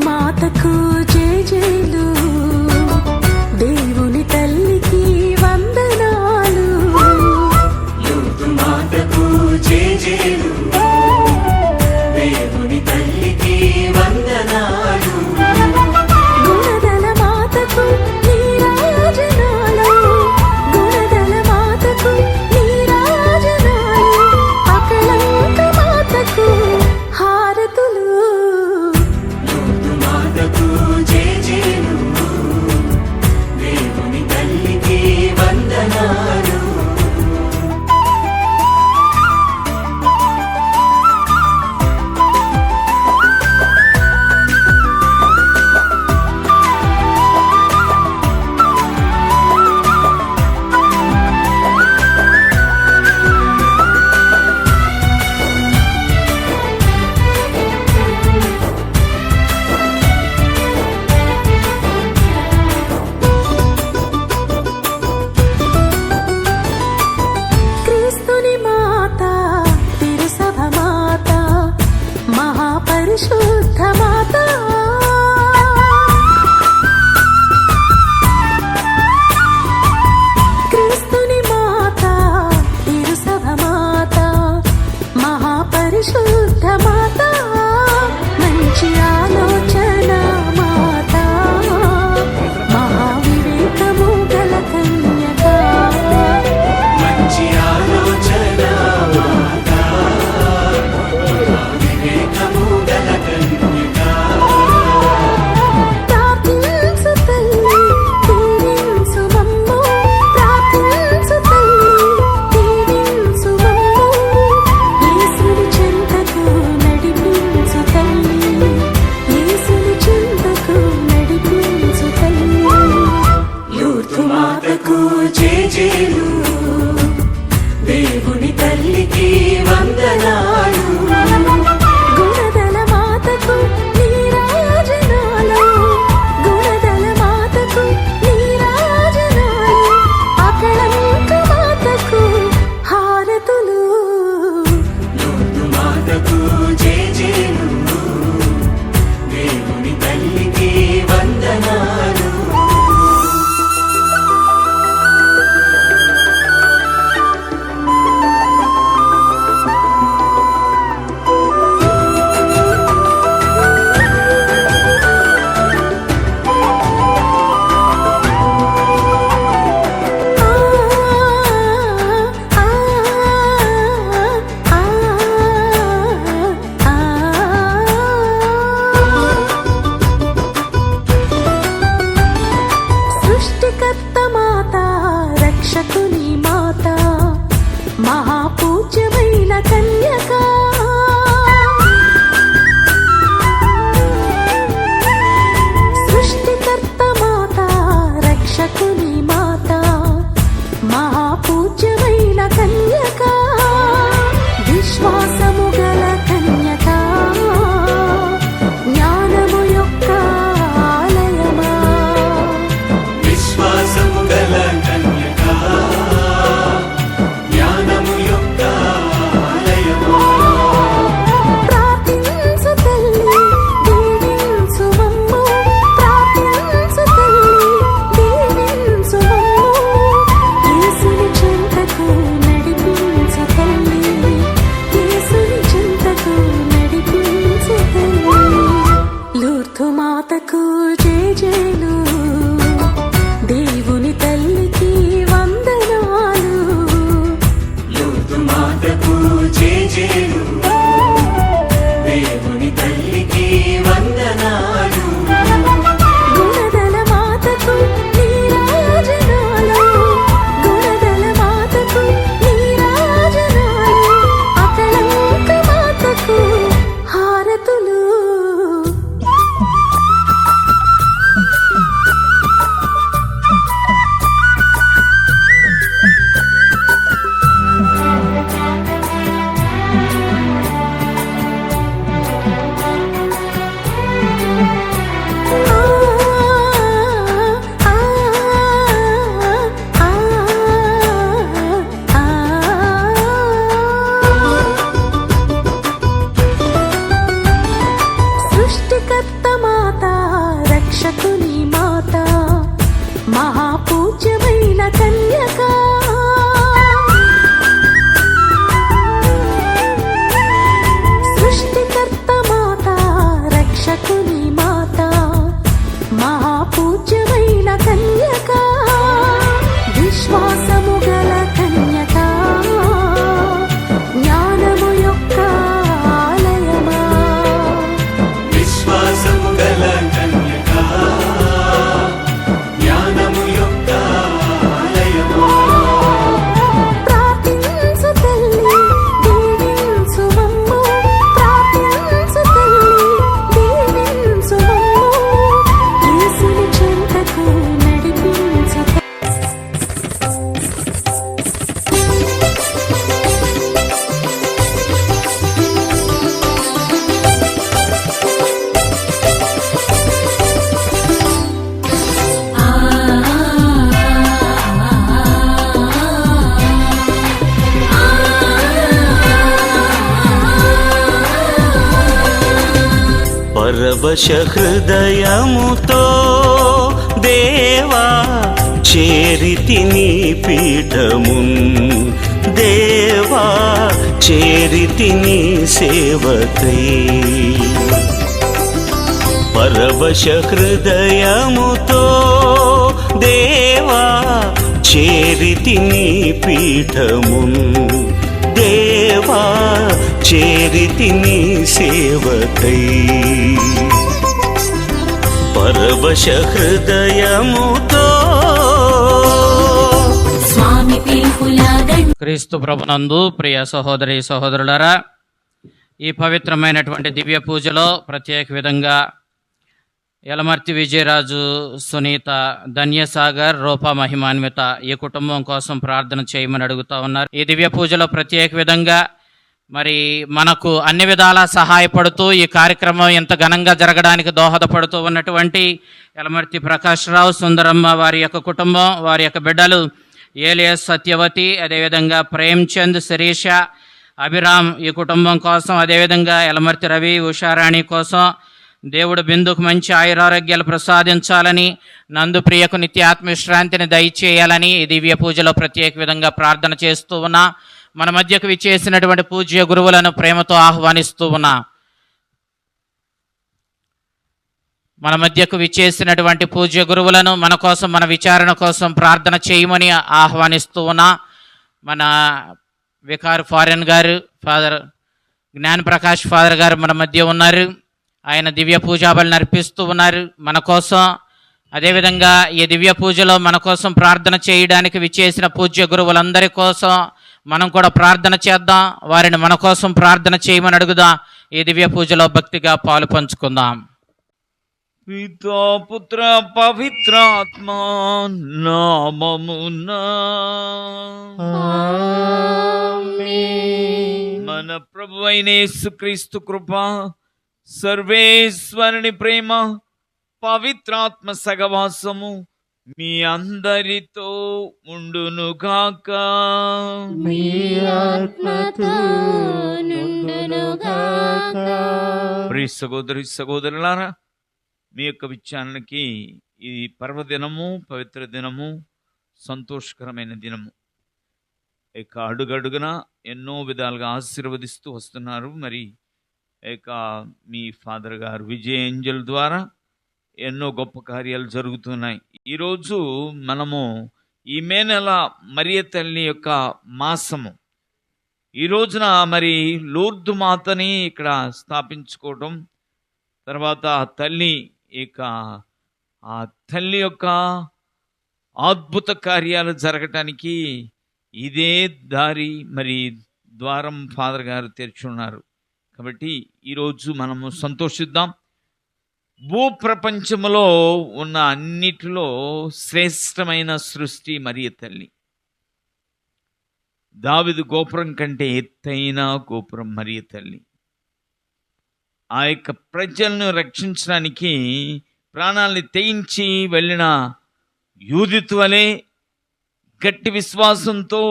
మాతకు జేజేలు, దేవుని తల్లికి వందనాలు. లూర్దు మాతకు జేజేలు, దేవుని తల్లికి వందనాలు. గుణదల మాతకు నీరాజనాలు, గుణదల మాతకు నీరాజనాలు. అకళంక మాతకు హారతులు. జేజేలు, దేవుని తల్లికి వందనాలు. పరిశుద్ధ మాత, క్రీస్తుని మాత, తిరుసభ మాత, మహాపరిశుద్ధ మాత, మంచి ఆలోచన మాత, మహావివేకము గల కన్యక. మంచి ఆలోచన మాత, వివేకము గల కన్యక. ప్రార్థించు తల్లి, దీవించు మమ్ము. ప్రార్థించు తల్లి, దీవించు మమ్ము. యేసుని చెంతకు నడిపించు తల్లి, యేసుని చెంతకు నడిపించు తల్లి. లూర్దు మాతకు జేజేలు, దేవుని తల్లికి వందనాలు. గుణదల మాతకు నీరాజనాలు, గుణదల మాతకు నీరాజనాలు. అకళంక మాతకు హారతులు. లూర్దు మాతకు జేజేలు, దేవుని తల్లికి వందనాలు. సృష్టికర్త మాత, రక్షకుని మాత, మహాపూజ్యమైన కన్యక. సృష్టికర్త మాత, రక్షకుని మాత, మహాపూజ్యమైన కన్యక. విశ్వాసము గల కన్యక, జ్ఞానము యొక్క ఆలయమా. విశ్వాసము గల కన్యక, జ్ఞానము యొక్క ఆలయము. ప్రార్థించు తల్లి, దీవించు మమ్ము. ప్రార్థించు తల్లి, దీవించు మమ్ము. యేసుని చెంతకు నడిపించు తల్లి, యేసుని చెంతకు నడిపించు తల్లి. లూర్దు మాతకు జేజేలు, దేవుని తల్లికి వందనాలు. లూర్దు మాతకు జేజేలు, దేవుని తల్లికి వందనాలు. గుణదల మాతకు నీరాజనాలు, గుణదల మాతకు నీరాజనాలు. అకళంక పరవశ హృదయముతో దేవా చేరితి నీ పీఠమున్ దేవా చేరితి నీ సేవకై పరవశ హృదయముతో దేవా చేరితి నీ పీఠమున్ దేవా చేరితి నీ సేవకై పరవశ హృదయముతో. స్వామి పిలుపులాగండి. క్రీస్తు ప్రభునందు ప్రియ సహోదరి సహోదరులారా, ఈ పవిత్రమైనటువంటి దివ్య పూజలో ప్రత్యేక విధంగా యలమర్తి విజయరాజు, సునీత, ధన్యసాగర్, రూపా మహిమాన్విత ఈ కుటుంబం కోసం ప్రార్థన చేయమని అడుగుతా ఉన్నారు. ఈ దివ్య పూజలో ప్రత్యేక విధంగా మరి మనకు అన్ని విధాలా సహాయపడుతూ ఈ కార్యక్రమం ఎంత ఘనంగా జరగడానికి దోహదపడుతూ ఉన్నటువంటి యలమర్తి ప్రకాశ్రావు, సుందరమ్మ వారి యొక్క కుటుంబం, వారి యొక్క బిడ్డలు ఏలియస్, సత్యవతి, అదేవిధంగా ప్రేమ్చంద్, శిరీష, అభిరామ్ ఈ కుటుంబం కోసం, అదేవిధంగా యలమర్తి రవి, ఉషారాణి కోసం దేవుడు బిందుకు మంచి ఆయురారోగ్యాలు ప్రసాదించాలని, నందు ప్రియకు నిత్య ఆత్మవిశ్రాంతిని దయచేయాలని ఈ దివ్య పూజలో ప్రత్యేక విధంగా ప్రార్థన చేస్తూ ఉన్నా. మన మధ్యకు విచ్చేసినటువంటి పూజ్య గురువులను ప్రేమతో ఆహ్వానిస్తూ ఉన్నా. మన మధ్యకు విచ్చేసినటువంటి పూజ్య గురువులను మన కోసం, మన విచారణ కోసం ప్రార్థన చేయమని ఆహ్వానిస్తూ ఉన్నా. మన వికార్ ఫారెన్ గారు, ఫాదర్ జ్ఞాన ప్రకాష్ ఫాదర్ గారు మన మధ్య ఉన్నారు. ఆయన దివ్య పూజాబలిని అర్పిస్తూ ఉన్నారు మన కోసం. అదేవిధంగా ఈ దివ్య పూజలో మన కోసం ప్రార్థన చేయడానికి విచ్చేసిన పూజ్య గురువులందరి కోసం మనం కూడా ప్రార్థన చేద్దాం. వారిని మన కోసం ప్రార్థన చేయమని అడుగుదాం. ఈ దివ్య పూజలో భక్తిగా పాలు పంచుకుందాం. పితా పుత్ర పవిత్రాత్మ నామమున మన ప్రభు అయిన యేసుక్రీస్తు కృప, సర్వేశ్వరుని ప్రేమ, పవిత్రాత్మ సహవాసము మీ అందరితో ఉండునుగాక. ప్రియ సహోదరి సహోదరులారా, మీ యొక్క విచారణకి ఈ పర్వదినము, పవిత్ర దినము, సంతోషకరమైన దినము. ఇక అడుగడుగున ఎన్నో విధాలుగా ఆశీర్వదిస్తూ వస్తున్నారు. మరి ఇక మీ ఫాదర్ గారు విజయ్ ఏంజల్ ద్వారా ఎన్నో గొప్ప కార్యాలు జరుగుతున్నాయి. ఈరోజు మనము ఈ మే నెల మరియ తల్లి యొక్క మాసము. ఈ రోజున మరి లూర్దు మాతని ఇక్కడ స్థాపించుకోవటం, తర్వాత ఆ తల్లి యొక్క అద్భుత కార్యాలు జరగటానికి ఇదే దారి, మరి ద్వారం ఫాదర్ గారు తెరిచున్నారు. కాబట్టి ఈరోజు మనము సంతోషిద్దాం. భూప్రపంచములో ఉన్న అన్నిటిలో శ్రేష్టమైన సృష్టి మరియ తల్లి. దావీదు గోపురం కంటే ఎత్తైన గోపురం మరియ తల్లి. ఆ యొక్క ప్రజలను రక్షించడానికి ప్రాణాలని తెగించి వెళ్ళిన యూదితు వలె గట్టి విశ్వాసంతో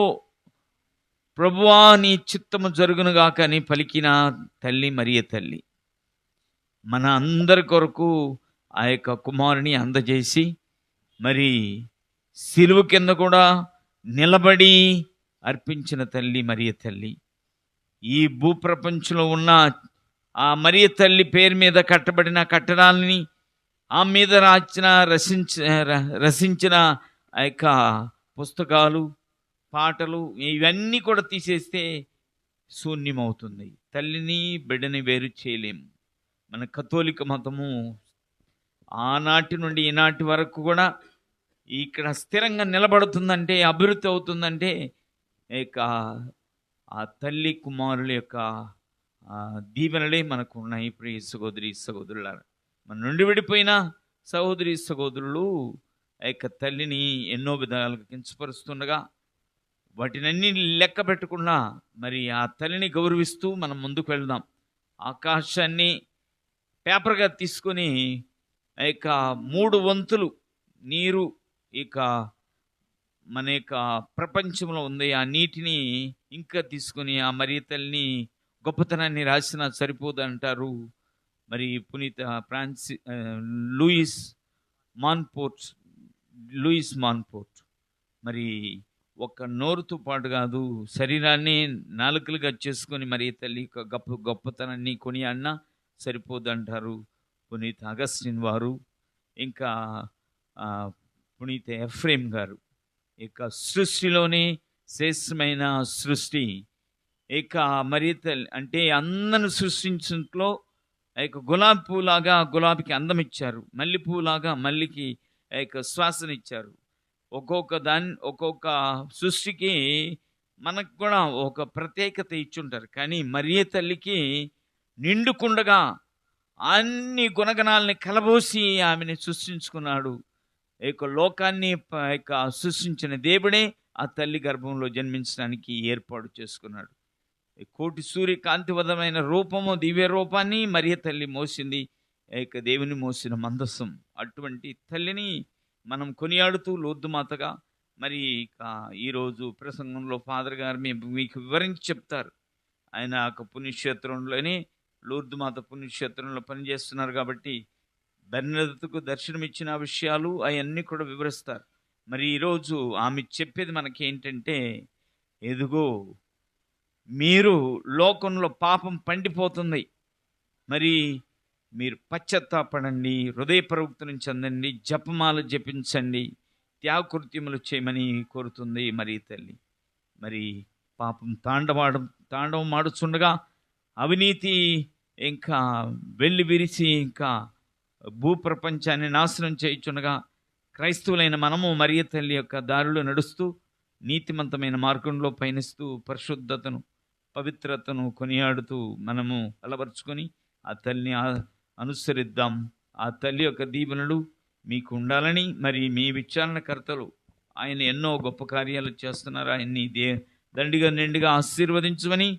ప్రభువా నీ చిత్తము జరుగునుగాక అని పలికిన తల్లి మరియ తల్లి. మన అందరి కొరకు ఆ యొక్క కుమారుని అందజేసి మరి సిలువ కింద కూడా నిలబడి అర్పించిన తల్లి మరియ తల్లి. ఈ భూప్రపంచంలో ఉన్న ఆ మరియ తల్లి పేరు మీద కట్టబడిన కట్టడాలని, ఆ మీద రచించిన ఆ యొక్క పుస్తకాలు, పాటలు ఇవన్నీ కూడా తీసేస్తే శూన్యమవుతుంది. తల్లిని బిడ్డని వేరు చేయలేము. మన కథోలిక మతము ఆనాటి నుండి ఈనాటి వరకు కూడా ఇక్కడ స్థిరంగా నిలబడుతుందంటే, అభివృద్ధి అవుతుందంటే ఇక ఆ తల్లి కుమారుల యొక్క దీవెనలే మనకు ఉన్నాయి. ప్రియ సహోదరి సహోదరులారా, మన నుండి విడిపోయిన సహోదరి సహోదరులు ఆ యొక్క తల్లిని ఎన్నో విధాలుగా కించపరుస్తుండగా వాటినన్నీ లెక్క పెట్టకుండా మరి ఆ తల్లిని గౌరవిస్తూ మనం ముందుకు వెళ్దాం. ఆకాశాన్ని పేపర్గా తీసుకొని ఆ యొక్క 3 వంతులు నీరు ఇక మన యొక్క ప్రపంచంలో ఉంది. ఆ నీటిని ఇంకా తీసుకొని ఆ మరియ తల్లిని గొప్పతనాన్ని రాసినా సరిపోదు అంటారు. మరి పునీత లూయిస్ మాన్పోర్ట్ మరి ఒక్క నోరుతో పాటు కాదు, శరీరాన్ని నాలుకలుగా చేసుకొని మరి తల్లి గొప్పతనాన్ని కొనియాడినా సరిపోదంటారు పునీత అగస్టిన్ వారు, ఇంకా పునీత ఎఫ్రేం గారు. ఇక సృష్టిలోనే శ్రేష్టమైన సృష్టి ఇక మరి తల్లి అంటే అందరిని సృష్టించట్లో ఇక గులాబీ పువ్వులాగా గులాబీకి అందం ఇచ్చారు, మల్లె పువ్వులాగా మల్లికి ఇక శ్వాసనిచ్చారు. ఒక్కొక్క సృష్టికి మనకు కూడా ఒక ప్రత్యేకత ఇచ్చుంటారు. కానీ మరియ తల్లికి నిండుకుండగా అన్ని గుణగణాలని కలబోసి ఆమెను సృష్టించుకున్నాడు. లోకాన్ని సృష్టించిన దేవుడే ఆ తల్లి గర్భంలో జన్మించడానికి ఏర్పాటు చేసుకున్నాడు. కోటి సూర్యకాంతివదమైన రూపము, దివ్య రూపాన్ని మరియ తల్లి మోసింది, దేవుని మోసిన మందస్సం. అటువంటి తల్లిని మనం కొనియాడుతూ లూర్దు మాతగా మరి ఈరోజు ప్రసంగంలో ఫాదర్ గారు మీకు వివరించి చెప్తారు. ఆయన ఒక పుణ్యక్షేత్రంలోనే లూర్దు మాత పుణ్యక్షేత్రంలో పనిచేస్తున్నారు కాబట్టి బెర్నదత్తుకు దర్శనమిచ్చిన విషయాలు అవన్నీ కూడా వివరిస్తారు. మరి ఈరోజు ఆమె చెప్పేది మనకేంటంటే, ఎదుగో మీరు లోకంలో పాపం పండిపోతుంది, మరి మీరు పశ్చాత్తాపడండి, హృదయ ప్రవృత్తిని చెందండి, జపమాల జపించండి, త్యాగకృత్యములు చేయమని కోరుతుంది మరి తల్లి. మరి పాపం తాండవం ఆడుచుండగా, అవినీతి ఇంకా వెళ్ళి విరిసి ఇంకా భూప్రపంచాన్ని నాశనం చేయుచుండగా, క్రైస్తవులైన మనము మరియ తల్లి యొక్క దారిలో నడుస్తూ నీతిమంతమైన మార్గంలో పయనిస్తూ పరిశుద్ధతను పవిత్రతను కొనియాడుతూ మనము అలవర్చుకొని ఆ తల్లిని అనుసరిద్దాం. ఆ తల్లి యొక్క దీవెనలు మీకు ఉండాలని, మరి మీ విచారణకర్తలు ఆయన ఎన్నో గొప్ప కార్యాలు చేస్తున్నారు, ఆయన్ని దండిగా నిండుగా ఆశీర్వదించమని,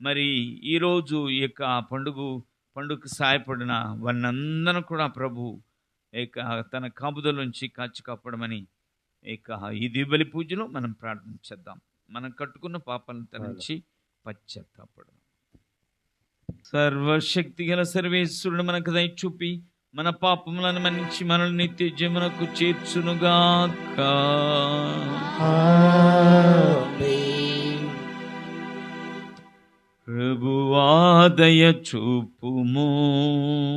మరి ఈరోజు ఈ యొక్క పండుగకు సహాయపడిన వారినందరూ కూడా ప్రభు తన కాపుదల నుంచి కాచి కాపాడమని ఈ దివ్యబలి పూజలో మనం ప్రార్థించేద్దాం. మనం కట్టుకున్న పాపాలను తరించి పశ్చాత్తాపడదాం. సర్వశక్తి గల సర్వేశ్వరుడు మనకు దయ చూపి మన పాపములను మన్నించి మనల్ని నిత్య జీవనకు చేర్చునుగాక. ప్రభువా దయ చూపుము,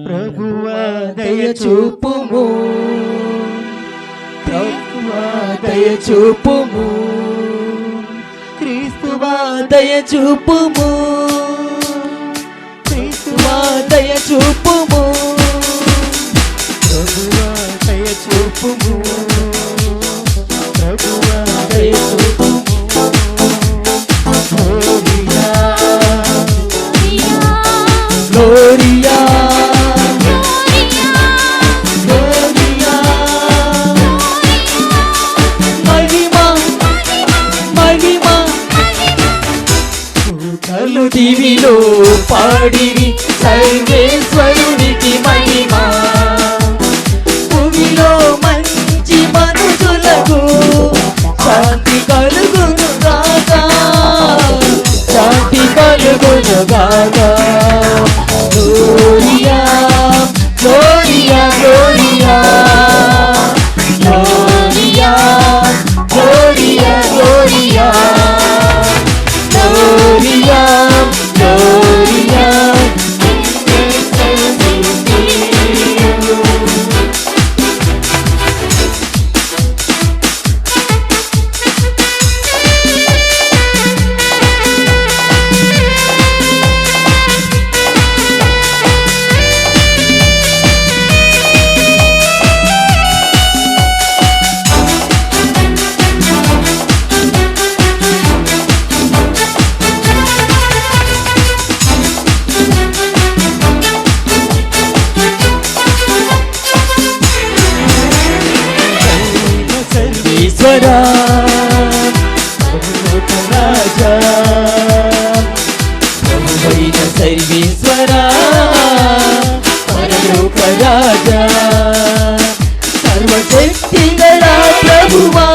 ప్రభువా దయ చూపుము, ప్రభువా దయ చూపుము, క్రీస్తువా దయ చూపుము, క్రీస్తువా దయ చూపుము, ప్రభువా దయ చూపుము, ప్రభువా దయ చూపుము. Gloria, Gloria, Mahima, Mahima. కలు దివిలో పాడిరి సర్వేశ్వరునికి మహిమా, భూమిలో మంచి మనుషులకు శాంతి కలుగును గాక, శాంతి కలుగును గాక. Gloria, Gloria, Gloria, Gloria, Gloria, Gloria, Gloria, Gloria. సర్వేశ్వరా రాజా, ప్రభువైన సర్వేశ్వరా పరలోక రాజా, సర్వశక్తి గల ప్రభువా,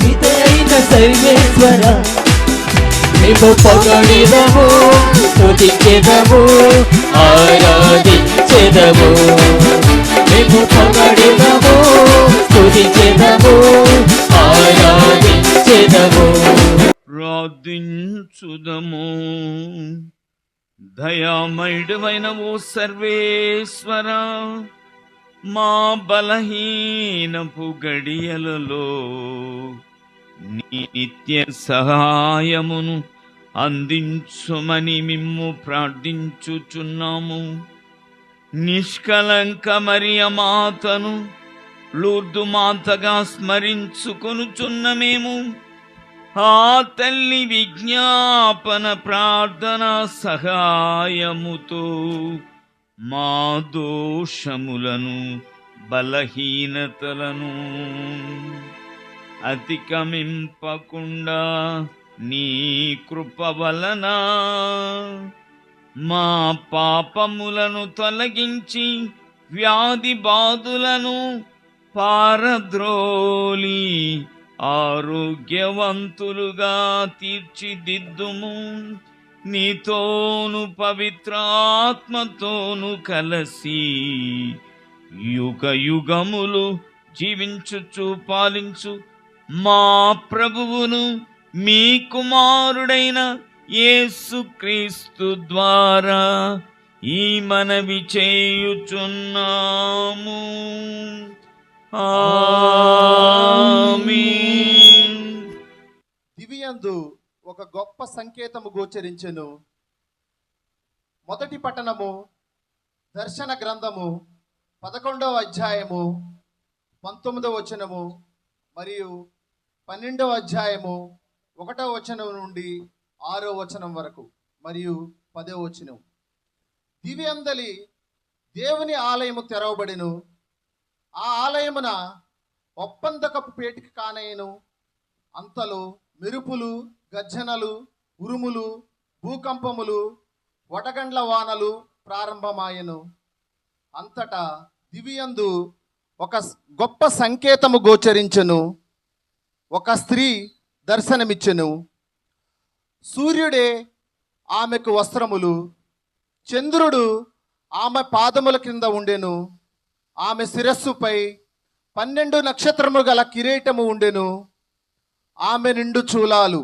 పితైన సర్వేశ్వరా, మేము పొగడిదము స్తుతించెదము ఆరాధించెదము మేము పొగడిదము స్తుతించెదము ఆరాధించెదము ప్రార్థించుదము. దయామయుడవైన ఓ సర్వేశ్వర, మా బలహీనపు గడియలలో నీ నిత్య సహాయమును అందించుమని మిమ్ము ప్రార్థించుచున్నాము. నిష్కలంక మరియ మాతను లూర్దు మాతగా స్మరించుకొనుచున్న మేము ఆ తల్లి విజ్ఞాపన ప్రార్థన సహాయముతో మా దోషములను బలహీనతలను అతిక్రమింపకుండా నీ కృప వలన మా పాపములను తొలగించి వ్యాధి బాధులను పారద్రోలి ఆరోగ్యవంతులుగా తీర్చిదిద్దుము. నీతోను పవిత్రాత్మతోను కలసి యుగ యుగములు జీవించుచు పాలించు మా ప్రభువును మీ కుమారుడైన యేసుక్రీస్తు ద్వారా ఈ మనవి చేయుచున్నాము. ఆమేన్. దివియందు ఒక గొప్ప సంకేతము గోచరించెను. మొదటి పట్టణము దర్శన గ్రంథము 11వ అధ్యాయము 19వ వచనము మరియు 12వ అధ్యాయము 1వ వచనం నుండి 6వ వచనం వరకు మరియు 10వ వచనం. దివ్యందలి దేవుని ఆలయము తెరవబడెను. ఆ ఆలయమున ఒప్పందకపు పేటిక కానయ్యను. అంతలో మెరుపులు, గర్జనలు, ఉరుములు, భూకంపములు, వడగండ్ల వానలు ప్రారంభమాయెను. అంతటా దివియందు ఒక గొప్ప సంకేతము గోచరించెను. ఒక స్త్రీ దర్శనమిచ్చెను. సూర్యుడే ఆమెకు వస్త్రములు, చంద్రుడు ఆమె పాదముల క్రింద ఉండెను. ఆమె శిరస్సుపై 12 నక్షత్రములు గల కిరీటము ఉండెను. ఆమె నిండు చూలాలు,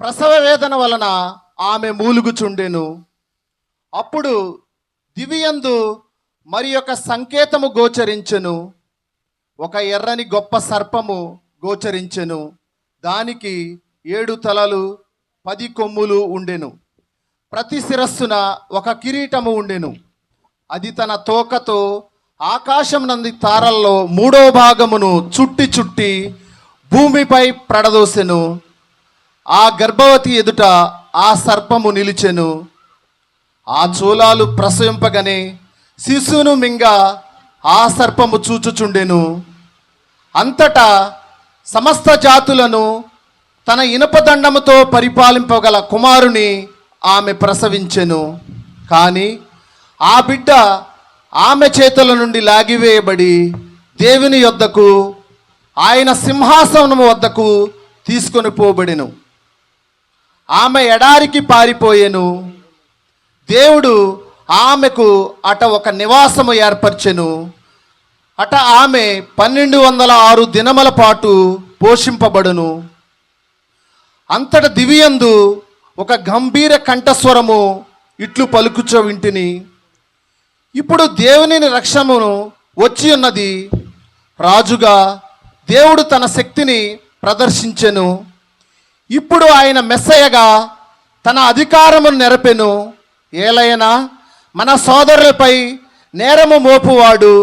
ప్రసవ వేదన వలన ఆమె మూలుగుచుండెను. అప్పుడు దివియందు మరి ఒక సంకేతము గోచరించెను. ఒక ఎర్రని గొప్ప సర్పము గోచరించెను. దానికి 7 తలలు 10 కొమ్ములు ఉండెను. ప్రతి శిరస్సున ఒక కిరీటము ఉండెను. అది తన తోకతో ఆకాశం నంది తారల్లో 3వ భాగమును చుట్టి చుట్టి భూమిపై ప్రడదోసెను. ఆ గర్భవతి ఎదుట ఆ సర్పము నిలిచెను. ఆ చూలాలు ప్రసవింపగనే శిశువును మింగ ఆ సర్పము చూచుచుండెను. అంతటా సమస్త జాతులను తన ఇనుపదండముతో పరిపాలింపగల కుమారుని ఆమె ప్రసవించెను. కానీ ఆ బిడ్డ ఆమె చేతుల నుండి లాగివేయబడి దేవుని యొద్దకు, ఆయన సింహాసనము వద్దకు తీసుకొని పోబడెను. ఆమె ఎడారికి పారిపోయెను. దేవుడు ఆమెకు అట ఒక నివాసము ఏర్పరచెను. అట ఆమె 1206 దినముల పాటు పోషింపబడును. అంతట దివియందు ఒక గంభీర కంఠస్వరము ఇట్లు పలుకుచో వింటిని. ఇప్పుడు దేవుని రక్షణను వచ్చి ఉన్నది. రాజుగా దేవుడు తన శక్తిని ప్రదర్శించెను. ఇప్పుడు ఆయన మెస్సయగా తన అధికారమును నెరపెను. ఏలైనా మన సోదరులపై నేరము మోపువాడు,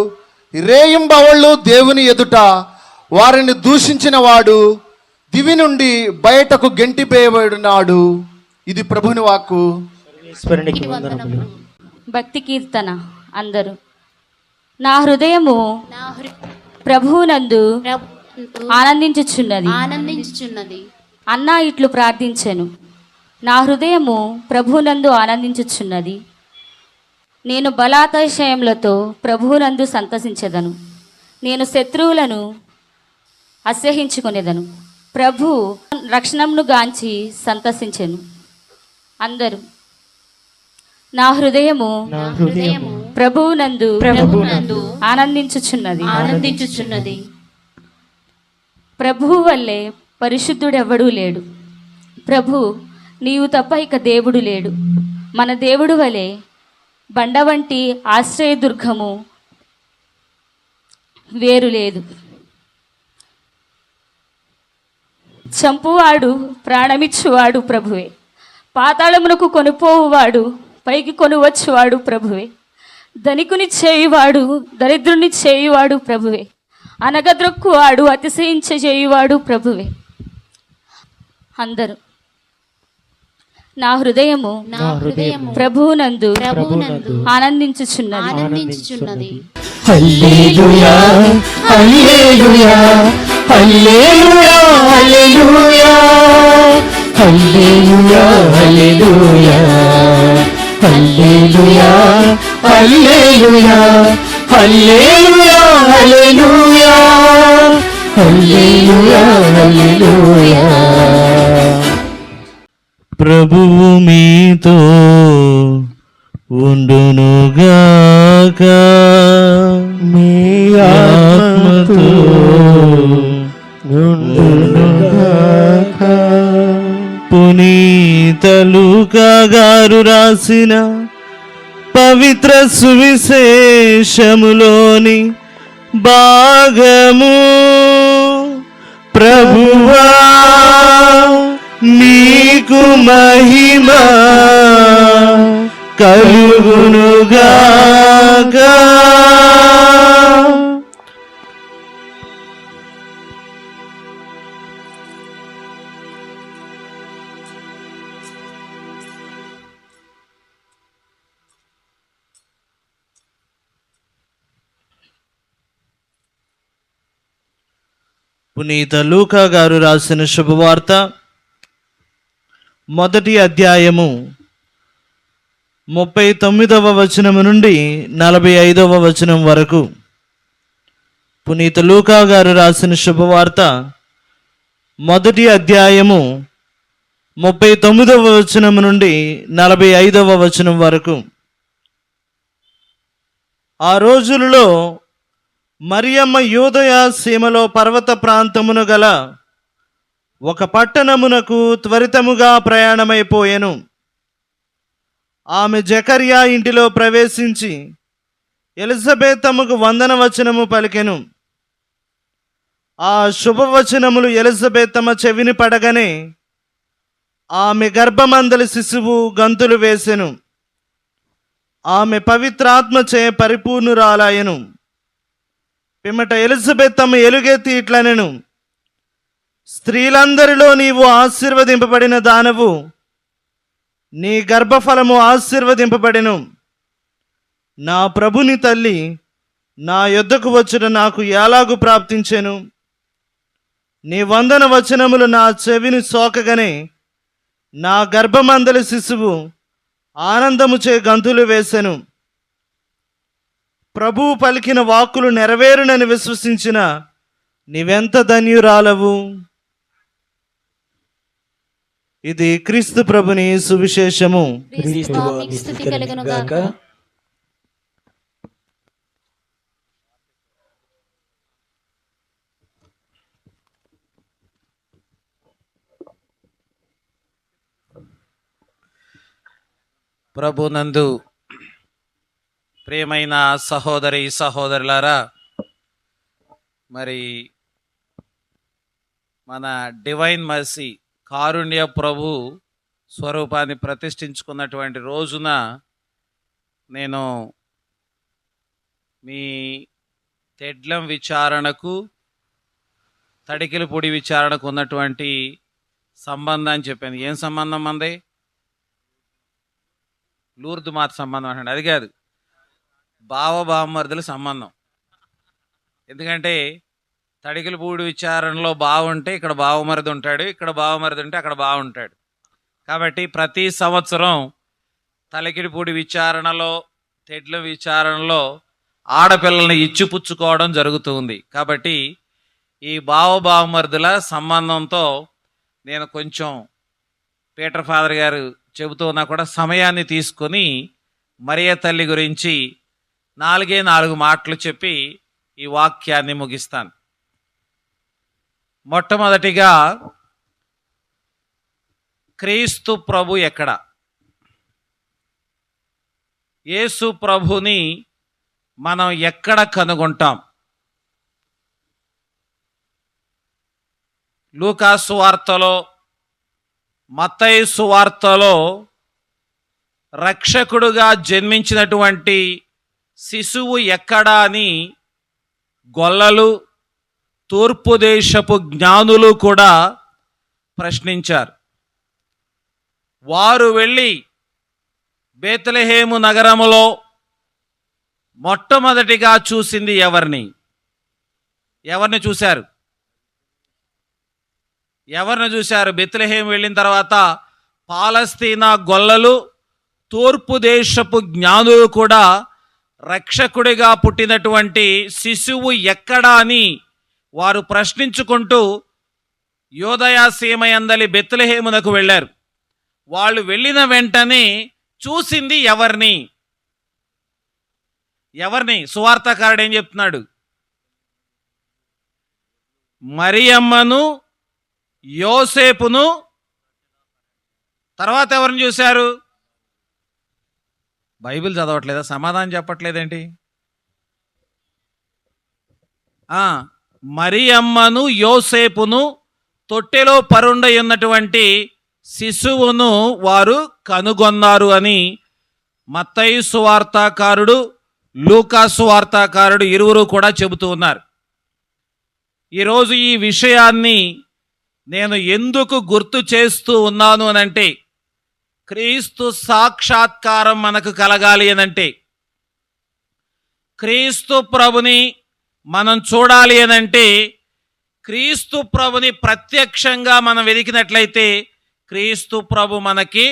రేయింబవళ్ళు దేవుని ఎదుట వారిని దూషించిన వాడు దివి నుండి బయటకు గెంటివేయబడినాడు. ఇది ప్రభుని వాక్కు. భక్తి కీర్తన. అందరూ నా హృదయము ప్రభువునందు ఆనందించుచున్నది. అన్నా ఇట్లు ప్రార్థించెను. నా హృదయము ప్రభువునందు ఆనందించుచున్నది. నేను బలాతిశయములతో ప్రభువునందు సంతసించెదను. నేను శత్రువులను అసహ్యించుకొనేదను. ప్రభు రక్షణమును గాంచి సంతసించెను. అందరూ నా హృదయము ప్రభువునందు ఆనందించుచున్నది. ప్రభువు వల్లే పరిశుద్ధుడెవడూ లేడు. ప్రభు నీవు తప్ప ఇక దేవుడు లేడు. మన దేవుడు వలె బండ వంటి ఆశ్రయదుర్గము వేరు లేదు. చంపువాడు ప్రాణమిచ్చువాడు ప్రభువే. పాతాళమునకు కొనుపోవువాడు పైకి కొనువచ్చువాడు ప్రభువే. ధనికుని చేయువాడు దరిద్రుని చేయువాడు ప్రభువే. అనగద్రొక్కువాడు అతిశయించ చేయువాడు ప్రభువే. అందరూ నా హృదయము ప్రభువునందు ఆనందించుచున్నది. హల్లెలూయా హల్లెలూయా హల్లెలూయా హల్లెలూయా హల్లెలూయా హల్లెలూయా హల్లెలూయా హల్లెలూయా హల్లెలూయా హల్లెలూయా హల్లెలూయా హల్లెలూయా. ప్రభువు మీతో ఉండునుగాక, మీ ఆత్మతో ఉండునుగాక. పునీత లూకా గారు రాసిన పవిత్ర సువిశేషములోని భాగము. ప్రభువా నీకు మహిమ కలుగునుగాక. పునీత లూకా గారు రాసిన శుభవార్త 1వ అధ్యాయము 39వ వచనము నుండి 45వ వచనం వరకు. పునీత లూకా గారు రాసిన శుభవార్త 1వ అధ్యాయము 39వ వచనము నుండి 45వ వచనం వరకు. ఆ రోజులలో మరియమ్మ యూదయ సీమలో పర్వత ప్రాంతమును గల ఒక పట్టణమునకు త్వరితముగా ప్రయాణమైపోయెను. ఆమె జకర్యా ఇంటిలో ప్రవేశించి ఎలిజబెతమ్మకు వందనవచనము పలికెను. ఆ శుభవచనములు ఎలిజబెతమ్మ చెవిని పడగానే ఆమె గర్భమందలి శిశువు గంతులు వేసెను. ఆమె పవిత్రాత్మచే పరిపూర్ణురాలాయెను. పిమ్మట ఎలిజబెతమ్మ ఎలుగెత్తి ఇట్లనెను, స్త్రీలందరిలో నీవు ఆశీర్వదింపబడిన దానవు, నీ గర్భఫలము ఆశీర్వదింపబడెను. నా ప్రభుని తల్లి నా యొద్దకు వచ్చుట నాకు ఎలాగు ప్రాప్తించెను? నీ వందన వచనములు నా చెవిని సోకగానే నా గర్భమందలి శిశువు ఆనందముచే గంతులు వేసెను. ప్రభువు పలికిన వాక్కులు నెరవేరునని విశ్వసించిన నీవెంత ధన్యురాలవు. ఇది క్రీస్తు ప్రభుని సువిశేషము. ప్రభునందు ప్రియమైన సహోదరి సహోదరులారా, మరి మన డివైన్ మర్సీ కారుణ్య ప్రభు స్వరూపాన్ని ప్రతిష్ఠించుకున్నటువంటి రోజున నేను మీ తెడ్లం విచారణకు తడికిలపూడి విచారణకు ఉన్నటువంటి సంబంధాన్ని చెప్పాను. ఏం సంబంధం అంది? లూర్దు మాత సంబంధం అంటే అది కాదు, బావబామ్మర్దుల సంబంధం. ఎందుకంటే తడికిలపూడి విచారణలో బావుంటే ఇక్కడ బావమరిది ఉంటాడు, ఇక్కడ బావమరిది ఉంటే అక్కడ బావుంటాడు. కాబట్టి ప్రతి సంవత్సరం తలకిడిపూడి విచారణలో తెడ్ల విచారణలో ఆడపిల్లల్ని ఇచ్చిపుచ్చుకోవడం జరుగుతుంది. కాబట్టి ఈ బావబావమరుదుల సంబంధంతో నేను కొంచెం పీటర్ ఫాదర్ గారు చెబుతూ ఉన్నా కూడా సమయాన్ని తీసుకొని మరియ తల్లి గురించి 4 మాటలు చెప్పి ఈ వాక్యాన్ని ముగిస్తాను. మొట్టమొదటిగా, క్రీస్తు ప్రభు ఎక్కడ? యేసు ప్రభుని మనం ఎక్కడ కనుగొంటాం? లూకా సువార్తలో, మత్తయి సువార్తలో రక్షకుడుగా జన్మించినటువంటి శిశువు ఎక్కడా అని గొల్లలు, తూర్పు దేశపు జ్ఞానులు కూడా ప్రశ్నించారు. వారు వెళ్ళి బేత్లెహేము నగరములో మొట్టమొదటిగా చూసింది ఎవరిని చూశారు? ఎవరిని చూశారు? బెత్లెహేము వెళ్ళిన తర్వాత పాలస్తీనా గొల్లలు, తూర్పు దేశపు జ్ఞానులు కూడా రక్షకుడిగా పుట్టినటువంటి శిశువు ఎక్కడా అని వారు ప్రశ్నించుకుంటూ యోదయ సీమయందలి బెత్లెహేమునకు వెళ్ళారు. వాళ్ళు వెళ్ళిన వెంటనే చూసింది ఎవరిని? సువార్తకారుడు ఏం చెప్తున్నాడు? మరియమ్మను, యోసేపును, తర్వాత ఎవరిని చూశారు? బైబిల్ చదవట్లేదా? సమాధానం చెప్పట్లేదేంటి? మరియమ్మను, యోసేపును, తొట్టెలో పరుండై ఉన్నటువంటి శిశువును వారు కనుగొన్నారు అని మత్తయి సువార్తాకారుడు, లూకా సువార్తాకారుడు ఇరువురు కూడా చెబుతూ ఉన్నారు. ఈరోజు ఈ విషయాన్ని నేను ఎందుకు గుర్తు చేస్తూ ఉన్నాను అనంటే, క్రీస్తు సాక్షాత్కారం మనకు కలగాలి అనంటే, క్రీస్తు ప్రభుని మనం చూడాలి అనంటే, క్రీస్తు ప్రభుని ప్రత్యక్షంగా మనం వెతికినట్లయితే క్రీస్తు ప్రభు మనకి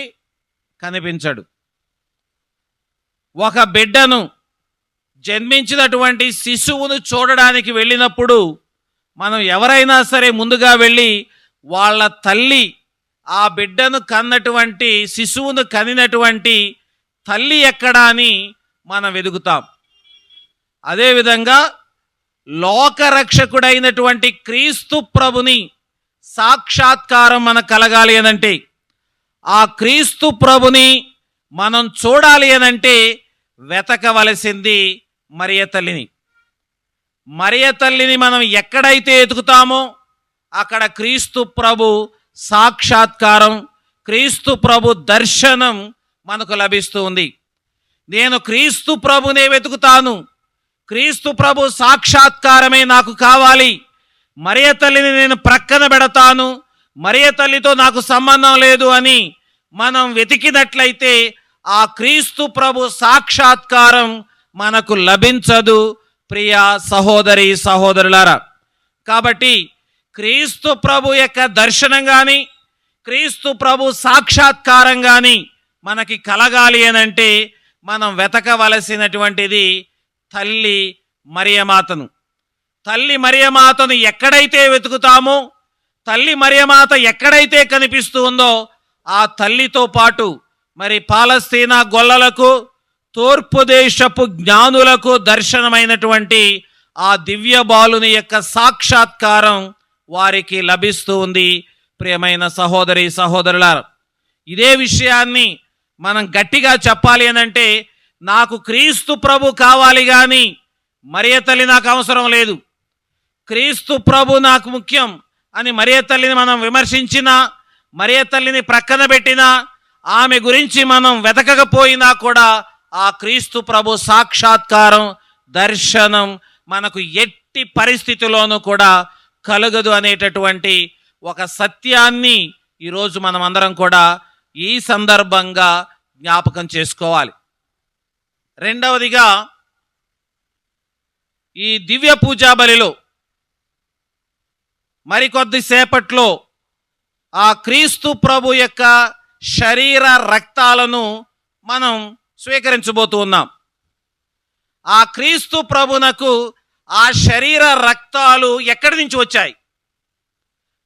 కనిపించడు. ఒక బిడ్డను, జన్మించినటువంటి శిశువును చూడడానికి వెళ్ళినప్పుడు మనం ఎవరైనా సరే ముందుగా వెళ్ళి వాళ్ళ తల్లి, ఆ బిడ్డను కన్నటువంటి, శిశువును కనినటువంటి తల్లి ఎక్కడా అని మనం వెతుకుతాం. అదేవిధంగా లోకరక్షకుడైనటువంటి క్రీస్తు ప్రభుని సాక్షాత్కారం మనకు కలగాలి అనంటే, ఆ క్రీస్తు ప్రభుని మనం చూడాలి అనంటే వెతకవలసింది మరియ తల్లిని. మరియ తల్లిని మనం ఎక్కడైతే ఎతుకుతామో అక్కడ క్రీస్తు ప్రభు సాక్షాత్కారం, క్రీస్తు ప్రభు దర్శనం మనకు లభిస్తూ ఉంది. నేను క్రీస్తు ప్రభునే వెతుకుతాను, క్రీస్తు ప్రభు సాక్షాత్కారమే నాకు కావాలి, మరియ తల్లిని నేను ప్రక్కన పెడతాను, మరియ తల్లితో నాకు సంబంధం లేదు అని మనం వెతికినట్లయితే ఆ క్రీస్తు ప్రభు సాక్షాత్కారం మనకు లభించదు ప్రియ సహోదరి సహోదరులారా. కాబట్టి క్రీస్తు ప్రభు యొక్క దర్శనం కానీ, క్రీస్తు ప్రభు సాక్షాత్కారం కానీ మనకి కలగాలి అనంటే మనం వెతకవలసినటువంటిది తల్లి మరియమాతను. తల్లి మరియమాతను ఎక్కడైతే వెతుకుతామో, తల్లి మరియమాత ఎక్కడైతే కనిపిస్తూ ఉందో ఆ తల్లితో పాటు మరి పాలస్తీనా గొల్లలకు, తూర్పు దేశపు జ్ఞానులకు దర్శనమైనటువంటి ఆ దివ్య బాలుని యొక్క సాక్షాత్కారం వారికి లభిస్తూ ఉంది. ప్రియమైన సహోదరి సహోదరులారా, ఇదే విషయాన్ని మనం గట్టిగా చెప్పాలి అనంటే, నాకు క్రీస్తు ప్రభు కావాలి కానీ మరియ తల్లి నాకు అవసరం లేదు, క్రీస్తు ప్రభు నాకు ముఖ్యం అని మరియ తల్లిని మనం విమర్శించినా, మరియ తల్లిని ప్రక్కన పెట్టినా, ఆమె గురించి మనం వెతకకపోయినా కూడా ఆ క్రీస్తు ప్రభు సాక్షాత్కారం, దర్శనం మనకు ఎట్టి పరిస్థితిలోనూ కూడా కలగదు అనేటటువంటి ఒక సత్యాన్ని ఈరోజు మనం అందరం కూడా ఈ సందర్భంగా జ్ఞాపకం చేసుకోవాలి. రెండవదిగా, ఈ దివ్య పూజా బలిలో మరికొద్దిసేపట్లో ఆ క్రీస్తు ప్రభు యొక్క శరీర రక్తాలను మనం స్వీకరించబోతూ ఉన్నాం. ఆ క్రీస్తు ప్రభునకు ఆ శరీర రక్తాలు ఎక్కడి నుంచి వచ్చాయి?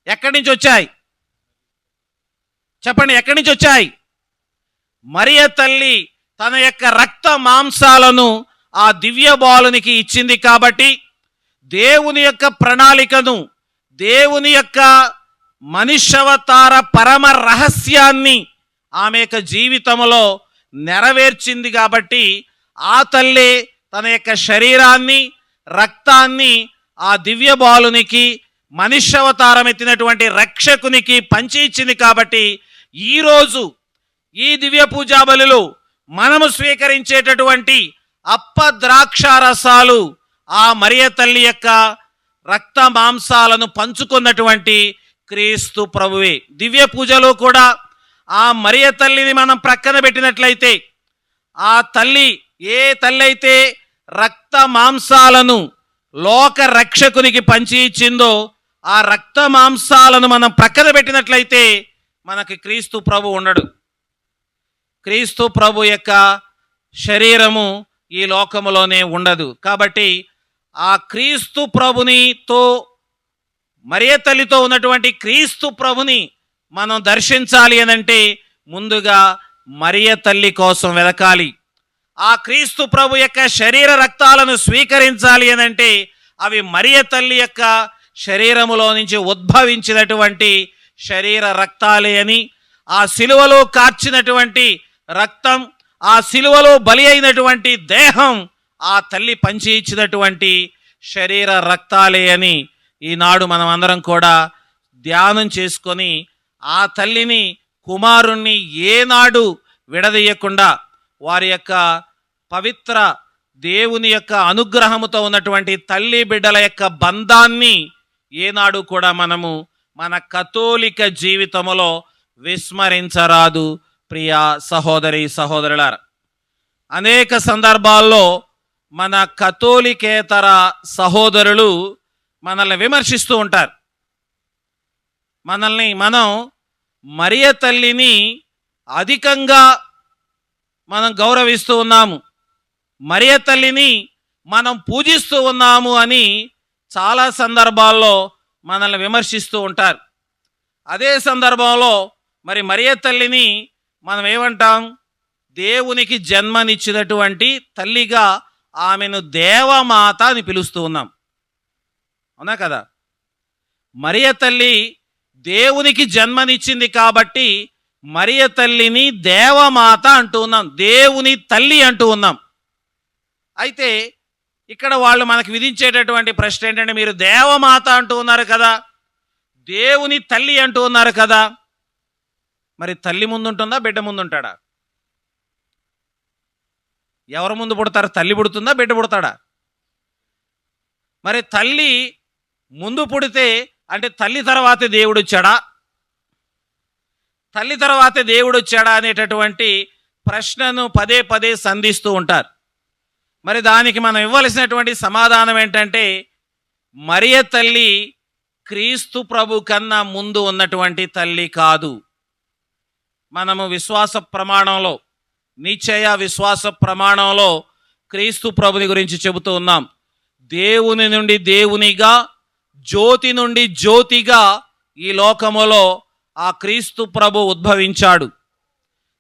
ఎక్కడి నుంచి వచ్చాయి? చెప్పండి, ఎక్కడి నుంచి వచ్చాయి? మరియ తల్లి తన యొక్క రక్త మాంసాలను ఆ దివ్య బాలునికి ఇచ్చింది కాబట్టి దేవుని యొక్క ప్రణాళికను, దేవుని యొక్క మనుష్యవతార పరమ రహస్యాన్ని ఆమె యొక్క జీవితంలో నెరవేర్చింది కాబట్టి ఆ తల్లి తన యొక్క శరీరాన్ని, రక్తాన్ని ఆ దివ్య బాలునికి, మనుష్యవతారం ఎత్తినటువంటి రక్షకునికి పంచి ఇచ్చింది కాబట్టి ఈరోజు ఈ దివ్య పూజా బలులు మనము స్వీకరించేటటువంటి అప్ప ద్రాక్షారసాలు ఆ మరియ తల్లి యొక్క రక్త మాంసాలను పంచుకున్నటువంటి క్రీస్తు ప్రభువే. దివ్య పూజలో కూడా ఆ మరియ తల్లిని మనం ప్రక్కన పెట్టినట్లయితే, ఆ తల్లి ఏ తల్లి అయితే రక్త మాంసాలను లోక రక్షకునికి పంచి ఇచ్చిందో ఆ రక్త మాంసాలను మనం ప్రక్కన పెట్టినట్లయితే మనకి క్రీస్తు ప్రభు ఉండడు. క్రీస్తు ప్రభు యొక్క శరీరము ఈ లోకములోనే ఉండదు. కాబట్టి ఆ క్రీస్తు ప్రభునితో, మరియ తల్లితో ఉన్నటువంటి క్రీస్తు ప్రభుని మనం దర్శించాలి అనంటే ముందుగా మరియ తల్లి కోసం వెదకాలి. ఆ క్రీస్తు ప్రభు యొక్క శరీర రక్తాలను స్వీకరించాలి అనంటే అవి మరియ తల్లి యొక్క శరీరములో నుంచి ఉద్భవించినటువంటి శరీర రక్తాలే అని, ఆ సిలువలో కార్చినటువంటి రక్తం, ఆ సిలువలో బలి అయినటువంటి దేహం ఆ తల్లి పంచి ఇచ్చినటువంటి శరీర రక్తాలే అని ఈనాడు మనం అందరం కూడా ధ్యానం చేసుకొని ఆ తల్లిని, కుమారుణ్ణి ఏనాడు విడదీయకుండా వారి యొక్క పవిత్ర దేవుని యొక్క అనుగ్రహముతో ఉన్నటువంటి తల్లి బిడ్డల యొక్క బంధాన్ని ఏనాడు కూడా మనము మన కథోలిక జీవితంలో విస్మరించరాదు. ప్రియ సహోదరి సహోదరులారా, అనేక సందర్భాల్లో మన కథోలికేతర సహోదరులు మనల్ని విమర్శిస్తూ ఉంటారు. మనం మరియ తల్లిని అధికంగా మనం గౌరవిస్తూ ఉన్నాము, మరియ తల్లిని మనం పూజిస్తూ ఉన్నాము అని చాలా సందర్భాల్లో మనల్ని విమర్శిస్తూ ఉంటారు. అదే సందర్భంలో మరియ తల్లిని మనం ఏమంటాం? దేవునికి జన్మనిచ్చినటువంటి తల్లిగా ఆమెను దేవమాత అని పిలుస్తూ ఉన్నాం. అవునా కదా? మరియ తల్లి దేవునికి జన్మనిచ్చింది కాబట్టి మరియ తల్లిని దేవమాత అంటూ ఉన్నాం, దేవుని తల్లి అంటూ ఉన్నాం. అయితే ఇక్కడ వాళ్ళు మనకు విధించేటటువంటి ప్రశ్న ఏంటంటే, మీరు దేవమాత అంటూ ఉన్నారు కదా, దేవుని తల్లి అంటూ ఉన్నారు కదా, మరి తల్లి ముందుంటుందా, బిడ్డ ముందుంటాడా? ఎవరు ముందు పుడతారు? తల్లి పుడుతుందా, బిడ్డ పుడతాడా? మరి తల్లి ముందు పుడితే అంటే తల్లి తర్వాతే దేవుడు వచ్చాడా, తల్లి తర్వాతే దేవుడు వచ్చాడా అనేటటువంటి ప్రశ్నను పదే పదే సంధిస్తూ ఉంటారు. మరి దానికి మనం ఇవ్వాల్సినటువంటి సమాధానం ఏంటంటే, మరియ తల్లి క్రీస్తు ప్రభు కన్నా ముందు ఉన్నటువంటి తల్లి కాదు. మనము విశ్వాస ప్రమాణంలో, నిశ్చయ విశ్వాస ప్రమాణంలో క్రీస్తు ప్రభుని గురించి చెబుతూ ఉన్నాం. దేవుని నుండి దేవునిగా, జ్యోతి నుండి జ్యోతిగా ఈ లోకములో ఆ క్రీస్తు ప్రభు ఉద్భవించాడు.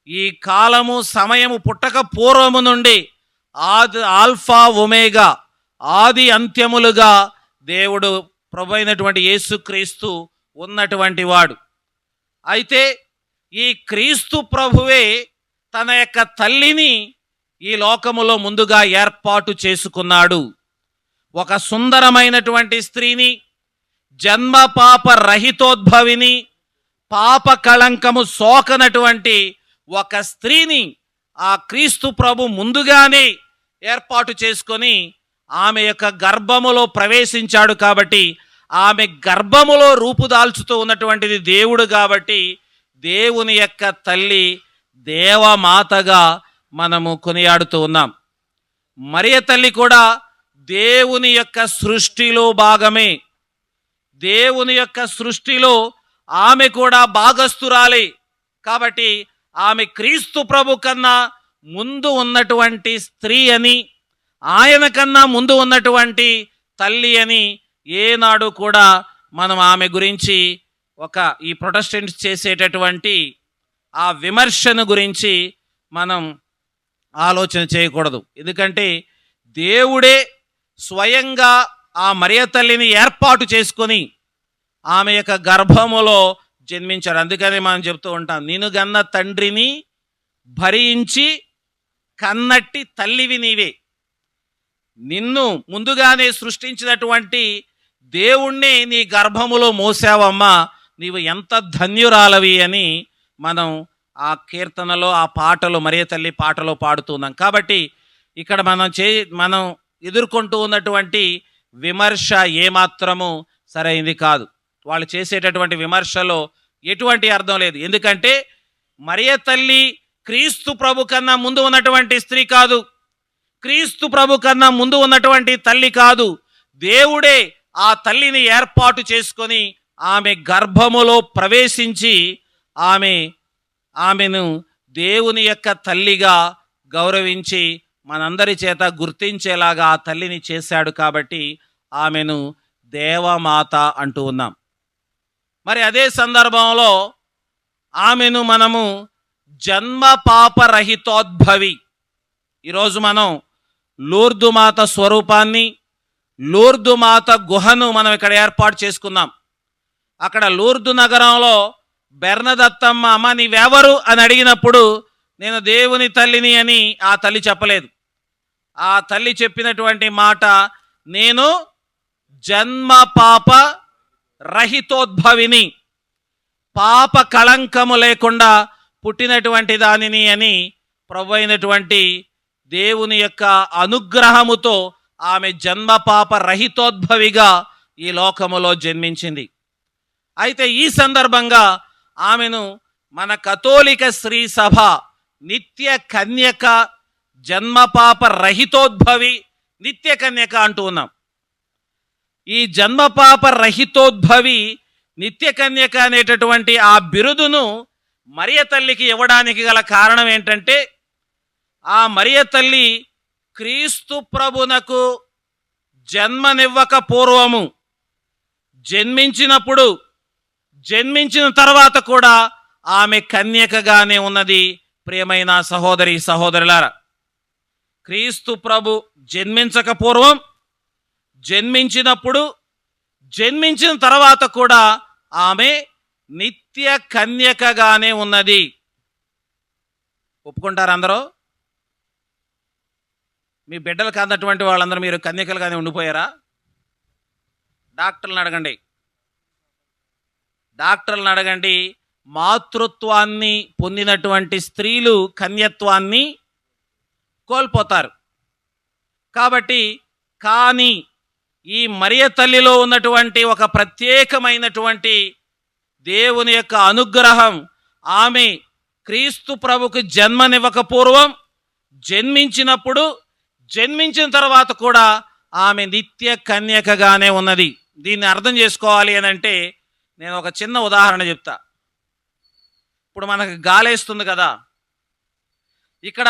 ఈ కాలము సమయము పుట్టక పూర్వము నుండి ఆల్ఫా ఒమేగా, ఆది అంత్యములుగా దేవుడు ప్రభు అయినటువంటి యేసుక్రీస్తు ఉన్నటువంటి వాడు. అయితే ఈ క్రీస్తు ప్రభువే తన యొక్క తల్లిని ఈ లోకములో ముందుగా ఏర్పాటు చేసుకున్నాడు. ఒక సుందరమైనటువంటి స్త్రీని, జన్మ పాప రహితోద్భవిని, పాప కళంకము సోకనటువంటి ఒక స్త్రీని ఆ క్రీస్తు ప్రభు ముందుగానే ఏర్పాటు చేసుకొని ఆమె యొక్క గర్భములో ప్రవేశించాడు. కాబట్టి ఆమె గర్భములో రూపుదాల్చుతూ ఉన్నటువంటిది దేవుడు. కాబట్టి దేవుని యొక్క తల్లి దేవమాతగా మనము కొనియాడుతూ ఉన్నాం. మరియ తల్లి కూడా దేవుని యొక్క సృష్టిలో భాగమే. దేవుని యొక్క సృష్టిలో ఆమె కూడా భాగస్తురాలే. కాబట్టి ఆమె క్రీస్తు ప్రభు కన్నా ముందు ఉన్నటువంటి స్త్రీ అని, ఆయన కన్నా ముందు ఉన్నటువంటి తల్లి అని ఏనాడు కూడా మనం ఆమె గురించి ఈ ప్రొటెస్టెంట్స్ చేసేటటువంటి ఆ విమర్శను గురించి మనం ఆలోచన చేయకూడదు. ఎందుకంటే దేవుడే స్వయంగా ఆ మరియ తల్లిని ఏర్పాటు చేసుకొని ఆమె యొక్క గర్భములో జన్మించాడు. అందుకని మనం చెప్తూ ఉంటాం, నిన్ను గన్న తండ్రిని భరించి కన్నట్టి తల్లివి నీవే. నిన్ను ముందుగానే సృష్టించినటువంటి దేవుణ్ణి నీ గర్భములో మోసావమ్మా, నీవు ఎంత ధన్యురాలవి అని మనం ఆ కీర్తనలో, ఆ పాటలో, మరియ తల్లి పాటలో పాడుతున్నాం. కాబట్టి ఇక్కడ మనం ఎదుర్కొంటూ ఉన్నటువంటి విమర్శ ఏమాత్రము సరైంది కాదు. వాళ్ళు చేసేటటువంటి విమర్శలో ఎటువంటి అర్థం లేదు. ఎందుకంటే మరియ తల్లి క్రీస్తు ప్రభు కన్నా ముందు ఉన్నటువంటి స్త్రీ కాదు, క్రీస్తు ప్రభు కన్నా ముందు ఉన్నటువంటి తల్లి కాదు. దేవుడే ఆ తల్లిని ఏర్పాటు చేసుకొని ఆమె గర్భములో ప్రవేశించి ఆమెను దేవుని యొక్క తల్లిగా గౌరవించి మనందరి చేత గుర్తించేలాగా ఆ తల్లిని చేశాడు. కాబట్టి ఆమెను దేవమాత అంటూ ఉన్నాం. మరి అదే సందర్భంలో ఆమెను మనము జన్మ పాపరహితోద్భవి, ఈరోజు మనం లూర్దు మాత స్వరూపాన్ని, లూర్దు మాత గుహను మనం ఇక్కడ ఏర్పాటు చేసుకున్నాం. అక్కడ లూర్దు నగరంలో బెర్నదత్తమ్మ, అమ్మ నీవెవరు అని అడిగినప్పుడు నేను దేవుని తల్లిని అని ఆ తల్లి చెప్పలేదు. ఆ తల్లి చెప్పినటువంటి మాట, నేను జన్మ పాప రహితోద్భవిని, పాప కళంకము లేకుండా పుట్టినటువంటి దానిని అని ప్రభు అయినటువంటి దేవుని యొక్క అనుగ్రహముతో ఆమె జన్మ పాప రహితోద్భవిగా ఈ లోకములో జన్మించింది. అయితే ఈ సందర్భంగా ఆమెను మన కథోలిక శ్రీ సభ నిత్య కన్యక, జన్మ పాప రహితోద్భవి, నిత్య కన్యక అంటూ ఉన్నాం. ఈ జన్మ పాప రహితోద్భవి, నిత్య కన్యక అనేటటువంటి ఆ బిరుదును మరియ తల్లికి ఇవ్వడానికి గల కారణం ఏంటంటే, ఆ మరియ తల్లి క్రీస్తు ప్రభునకు జన్మనివ్వక పూర్వము, జన్మించినప్పుడు, జన్మించిన తర్వాత కూడా ఆమె కన్యకగానే ఉన్నది. ప్రియమైన సహోదరి సహోదరులారా, క్రీస్తు ప్రభు జన్మించక పూర్వం, జన్మించినప్పుడు, జన్మించిన తర్వాత కూడా ఆమె నిత్య కన్యకగానే ఉన్నది. ఒప్పుకుంటారు అందరూ? మీ బిడ్డలకు అన్నటువంటి వాళ్ళందరూ మీరు కన్యకలుగానే ఉండిపోయారా? డాక్టర్లను అడగండి. మాతృత్వాన్ని పొందినటువంటి స్త్రీలు కన్యత్వాన్ని కోల్పోతారు. కాబట్టి కానీ ఈ మరియ తల్లిలో ఉన్నటువంటి ఒక ప్రత్యేకమైనటువంటి దేవుని యొక్క అనుగ్రహం, ఆమె క్రీస్తు ప్రభుకు జన్మనివ్వక పూర్వం, జన్మించినప్పుడు, జన్మించిన తర్వాత కూడా ఆమె నిత్య కన్యకగానే ఉన్నది. దీన్ని అర్థం చేసుకోవాలి అని అంటే నేను ఒక చిన్న ఉదాహరణ చెప్తా. ఇప్పుడు మనకు గాలేస్తుంది కదా, ఇక్కడ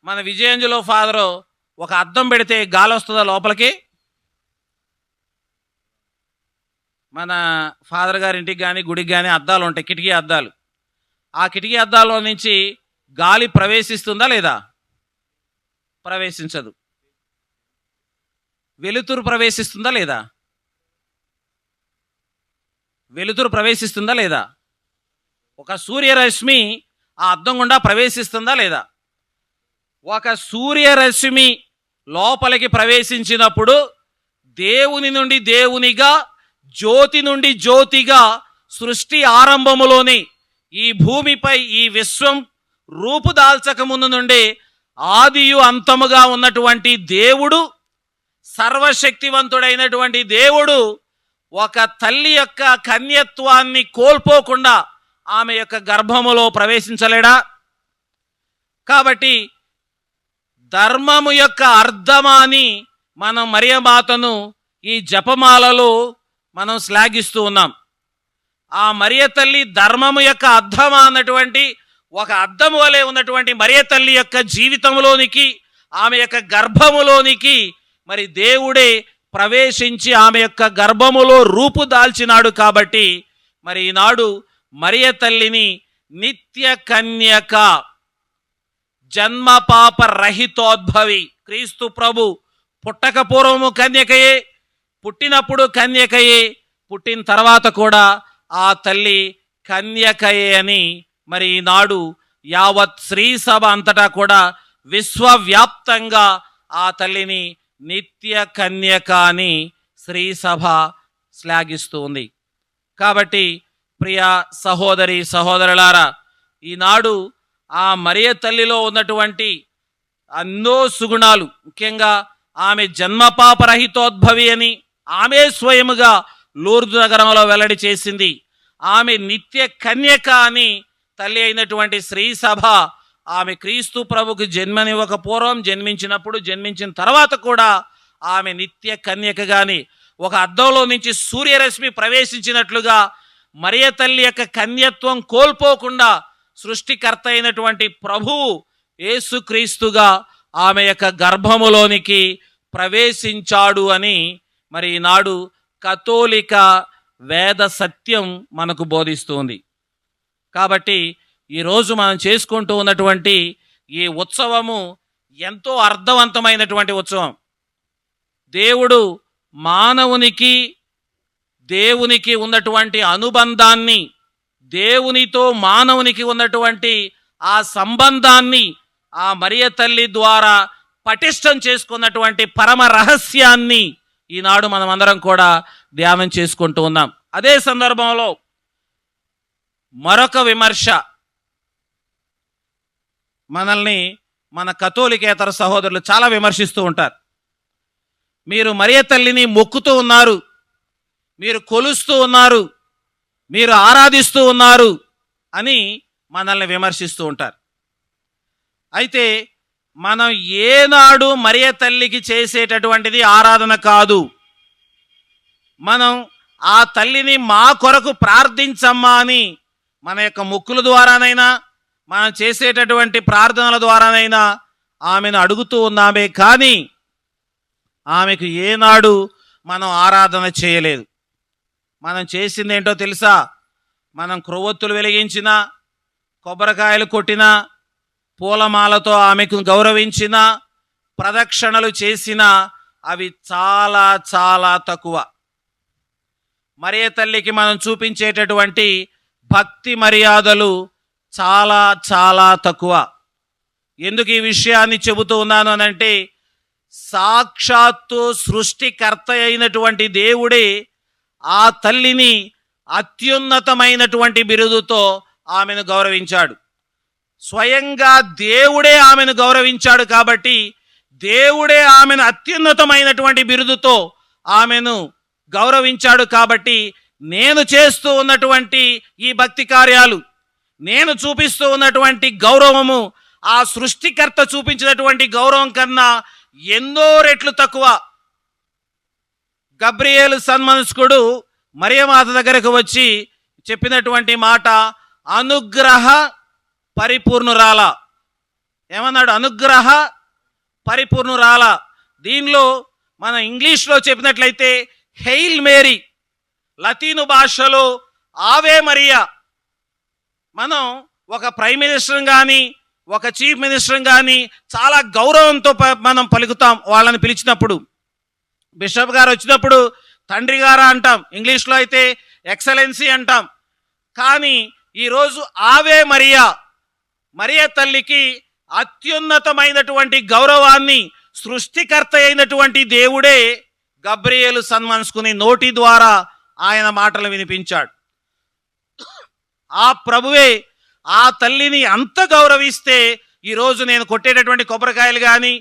మన విజయాంజలో ఫాదరు ఒక అద్దం పెడితే గాలి వస్తుందా లోపలికి? మన ఫాదర్ గారి ఇంటికి కానీ గుడికి కానీ అద్దాలు ఉంటాయి, కిటికీ అద్దాలు. ఆ కిటికీ అద్దాల్లో నుంచి గాలి ప్రవేశిస్తుందా లేదా? ప్రవేశించదు. వెలుతురు ప్రవేశిస్తుందా లేదా? వెలుతురు ప్రవేశిస్తుందా లేదా? ఒక సూర్యరశ్మి ఆ అద్దం గుండా ప్రవేశిస్తుందా లేదా? ఒక సూర్యరశ్మి లోపలికి ప్రవేశించినప్పుడు దేవుని నుండి దేవునిగా, జ్యోతి నుండి జ్యోతిగా, సృష్టి ఆరంభములోని ఈ భూమిపై ఈ విశ్వం రూపుదాల్చక ముందు నుండి ఆదియు అంతముగా ఉన్నటువంటి దేవుడు, సర్వశక్తివంతుడైనటువంటి దేవుడు ఒక తల్లి యొక్క కన్యత్వాన్ని కోల్పోకుండా ఆమె యొక్క గర్భములో ప్రవేశించలేడా? కాబట్టి ధర్మము యొక్క అర్థమాని మనం మరియమాతను ఈ జపమాలలో మనం శ్లాఘిస్తూ ఉన్నాం. ఆ మరియ తల్లి ధర్మము యొక్క అర్థమా అన్నటువంటి ఒక అద్దము వలె ఉన్నటువంటి మరియ తల్లి యొక్క జీవితంలోనికి, ఆమె యొక్క గర్భములోనికి మరి దేవుడే ప్రవేశించి ఆమె యొక్క గర్భములో రూపుదాల్చినాడు. కాబట్టి మరి ఈనాడు మరియ తల్లిని నిత్య కన్యక, జన్మ పాప రహితోద్భవి, క్రీస్తు ప్రభు పుట్టక పూర్వము కన్యకయే, పుట్టినప్పుడు కన్యకయే, పుట్టిన తర్వాత కూడా ఆ తల్లి కన్యకయే అని మరి ఈనాడు యావత్ శ్రీ సభ అంతటా కూడా విశ్వవ్యాప్తంగా ఆ తల్లిని నిత్య కన్యక అని శ్రీ సభ శ్లాఘిస్తూ ఉంది. కాబట్టి ప్రియ సహోదరి సహోదరులారా, ఈనాడు ఆ మరియ తల్లిలో ఉన్నటువంటి ఎన్నో సుగుణాలు, ముఖ్యంగా ఆమె జన్మపాపరహితోద్భవి అని ఆమె స్వయముగా లూర్దు నగరంలో వెల్లడి చేసింది. ఆమె నిత్య కన్యక అని తల్లి అయినటువంటి శ్రీ సభ ఆమె క్రీస్తు ప్రభుకు జన్మనివ్వక పూర్వం, జన్మించినప్పుడు, జన్మించిన తర్వాత కూడా ఆమె నిత్య కన్యకగాని, ఒక అద్దంలో నుంచి సూర్యరశ్మి ప్రవేశించినట్లుగా మరియ తల్లి యొక్క కన్యత్వం కోల్పోకుండా సృష్టికర్త అయినటువంటి ప్రభువు యేసుక్రీస్తుగా ఆమె యొక్క గర్భములోనికి ప్రవేశించాడు అని మరి ఈనాడు కథోలిక వేద సత్యం మనకు బోధిస్తుంది. కాబట్టి ఈరోజు మనం చేసుకుంటూ ఉన్నటువంటి ఈ ఉత్సవము ఎంతో అర్థవంతమైనటువంటి ఉత్సవం. దేవుడు దేవునికి ఉన్నటువంటి అనుబంధాన్ని, దేవునితో మానవునికి ఉన్నటువంటి ఆ సంబంధాన్ని ఆ మరియ తల్లి ద్వారా పటిష్టం చేసుకున్నటువంటి పరమ రహస్యాన్ని ఈనాడు మనం అందరం కూడా ధ్యానం చేసుకుంటూ ఉన్నాం. అదే సందర్భంలో మరొక విమర్శ మనల్ని మన కథోలికేతర సహోదరులు చాలా విమర్శిస్తూ ఉంటారు. మీరు మరియ తల్లిని మొక్కుతూ ఉన్నారు, మీరు కొలుస్తూ ఉన్నారు, మీరు ఆరాధిస్తూ ఉన్నారు అని మనల్ని విమర్శిస్తూ ఉంటారు. అయితే మనం ఏనాడు మరియ తల్లికి చేసేటటువంటిది ఆరాధన కాదు. మనం ఆ తల్లిని మా కొరకు ప్రార్థించమ్మా అని మన యొక్క మొక్కుల ద్వారానైనా, మనం చేసేటటువంటి ప్రార్థనల ద్వారానైనా ఆమెను అడుగుతూ ఉన్నామే, కానీ ఆమెకు ఏనాడు మనం ఆరాధన చేయలేదు. మనం చేసింది ఏంటో తెలుసా? మనం క్రొవ్వొత్తులు వెలిగించినా, కొబ్బరికాయలు కొట్టినా, పూలమాలతో ఆమెకు గౌరవించిన, ప్రదక్షిణలు చేసిన అవి చాలా చాలా తక్కువ. మరియ తల్లికి మనం చూపించేటటువంటి భక్తి మర్యాదలు చాలా చాలా తక్కువ. ఎందుకు ఈ విషయాన్ని చెబుతూ ఉన్నాను అనంటే, సాక్షాత్తు సృష్టికర్త అయినటువంటి దేవుడే ఆ తల్లిని అత్యున్నతమైనటువంటి బిరుదుతో ఆమెను గౌరవించాడు. స్వయంగా దేవుడే ఆమెను గౌరవించాడు. కాబట్టి దేవుడే ఆమెను అత్యున్నతమైనటువంటి బిరుదుతో ఆమెను గౌరవించాడు. కాబట్టి నేను చేస్తూ ఉన్నటువంటి ఈ భక్తి కార్యాలు, నేను చూపిస్తూ ఉన్నటువంటి గౌరవము ఆ సృష్టికర్త చూపించినటువంటి గౌరవం కన్నా ఎన్నో రెట్లు తక్కువ. గబ్రియేలు సన్మనస్కుడు మరియమాత దగ్గరకు వచ్చి చెప్పినటువంటి మాట అనుగ్రహ పరిపూర్ణురాల. ఏమన్నాడు? అనుగ్రహ పరిపూర్ణురాల. దీనిలో మన ఇంగ్లీష్లో చెప్పినట్లయితే హెయిల్ మేరీ, లతీను భాషలో ఆవే మరియా. మనం ఒక ప్రైమ్ మినిస్టర్ కానీ, ఒక చీఫ్ మినిస్టర్ కానీ చాలా గౌరవంతో మనం పలుకుతాం. వాళ్ళని పిలిచినప్పుడు, బిషప్ గారు వచ్చినప్పుడు తండ్రి గారా అంటాం, ఇంగ్లీష్లో అయితే ఎక్సలెన్సీ అంటాం. కానీ ఈరోజు ఆవే మరియా, మరియ తల్లికి అత్యున్నతమైనటువంటి గౌరవాన్ని సృష్టికర్త అయినటువంటి దేవుడే గబ్రియేలు సన్మనస్కుని నోటి ద్వారా ఆయన మాటలు వినిపించాడు. ఆ ప్రభువే ఆ తల్లిని అంత గౌరవిస్తే ఈరోజు నేను కొట్టేటటువంటి కొబ్బరికాయలు కానీ,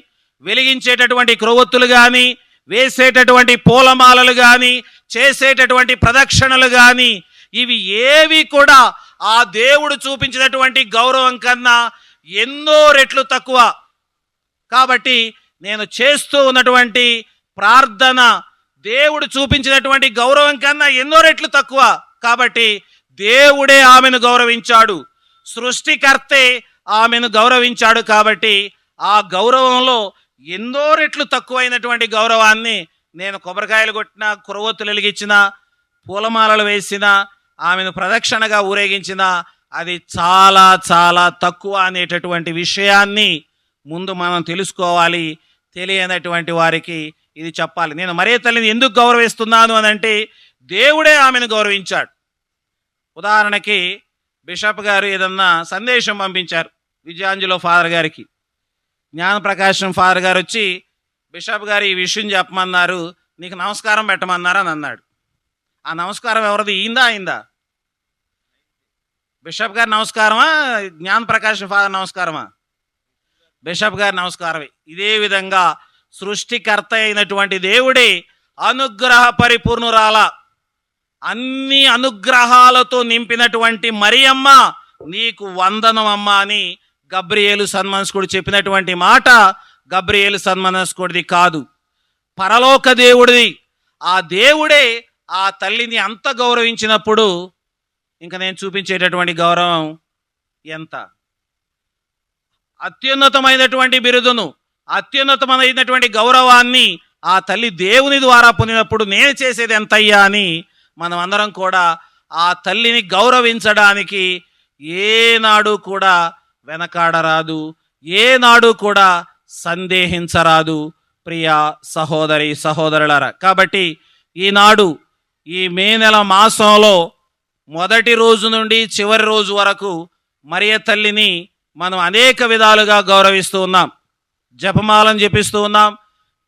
వెలిగించేటటువంటి క్రొవ్వొత్తులు కానీ, వేసేటటువంటి పూలమాలలు కానీ, చేసేటటువంటి ప్రదక్షిణలు కానీ, ఇవి ఏవి కూడా ఆ దేవుడు చూపించినటువంటి గౌరవం కన్నా ఎన్నో రెట్లు తక్కువ. కాబట్టి నేను చేస్తూ ఉన్నటువంటి ప్రార్థన దేవుడు చూపించినటువంటి గౌరవం కన్నా ఎన్నో రెట్లు తక్కువ. కాబట్టి దేవుడే ఆమెను గౌరవించాడు, సృష్టికర్తే ఆమెను గౌరవించాడు. కాబట్టి ఆ గౌరవంలో ఎన్నో రెట్లు తక్కువైనటువంటి గౌరవాన్ని నేను కొబ్బరికాయలు కొట్టినా, కురవొత్తులు వెలిగించినా, పూలమాలలు వేసినా, ఆమెను ప్రదక్షిణగా ఊరేగించినా అది చాలా చాలా తక్కువ అనేటటువంటి విషయాన్ని ముందు మనం తెలుసుకోవాలి. తెలియనటువంటి వారికి ఇది చెప్పాలి. నేను మరియ తల్లిని ఎందుకు గౌరవిస్తున్నాను అని అంటే దేవుడే ఆమెను గౌరవించాడు. ఉదాహరణకి బిషప్ గారు ఏదన్నా సందేశం పంపించారు విజయాంజలో ఫాదర్ గారికి. జ్ఞానప్రకాశం ఫాదర్ గారు వచ్చి, బిషప్ గారు ఈ విషయం చెప్పమన్నారు, నీకు నమస్కారం పెట్టమన్నారు అని అన్నాడు. ఆ నమస్కారం ఎవరిది? అయిందా? బిషప్ గారి నమస్కారమా, జ్ఞానప్రకాశం ఫాదర్ నమస్కారమా? బిషప్ గారి నమస్కారమే. ఇదే విధంగా సృష్టికర్త అయినటువంటి దేవుడే అనుగ్రహ పరిపూర్ణురాల, అన్ని అనుగ్రహాలతో నింపినటువంటి మరియమ్మ నీకు వందనమమ్మ అని గబ్రియేలు సన్మనస్కుడు చెప్పినటువంటి మాట గబ్రియేలు సన్మనస్కుడిది కాదు, పరలోక దేవుడిది. ఆ దేవుడే ఆ తల్లిని అంత గౌరవించినప్పుడు ఇంకా నేను చూపించేటటువంటి గౌరవం ఎంత! అత్యున్నతమైనటువంటి బిరుదును, అత్యున్నతమైనటువంటి గౌరవాన్ని ఆ తల్లి దేవుని ద్వారా పొందినప్పుడు నేను చేసేది ఎంతయ్యా అని మనం అందరం కూడా ఆ తల్లిని గౌరవించడానికి ఏనాడు కూడా వెనకాడరాదు, ఏనాడు కూడా సందేహించరాదు ప్రియ సహోదరి సహోదరులారా. కాబట్టి ఈనాడు ఈ మే నెల మాసంలో మొదటి రోజు నుండి చివరి రోజు వరకు మరియ తల్లిని మనం అనేక విధాలుగా గౌరవిస్తూ ఉన్నాం. జపమాలను జపిస్తూ ఉన్నాం,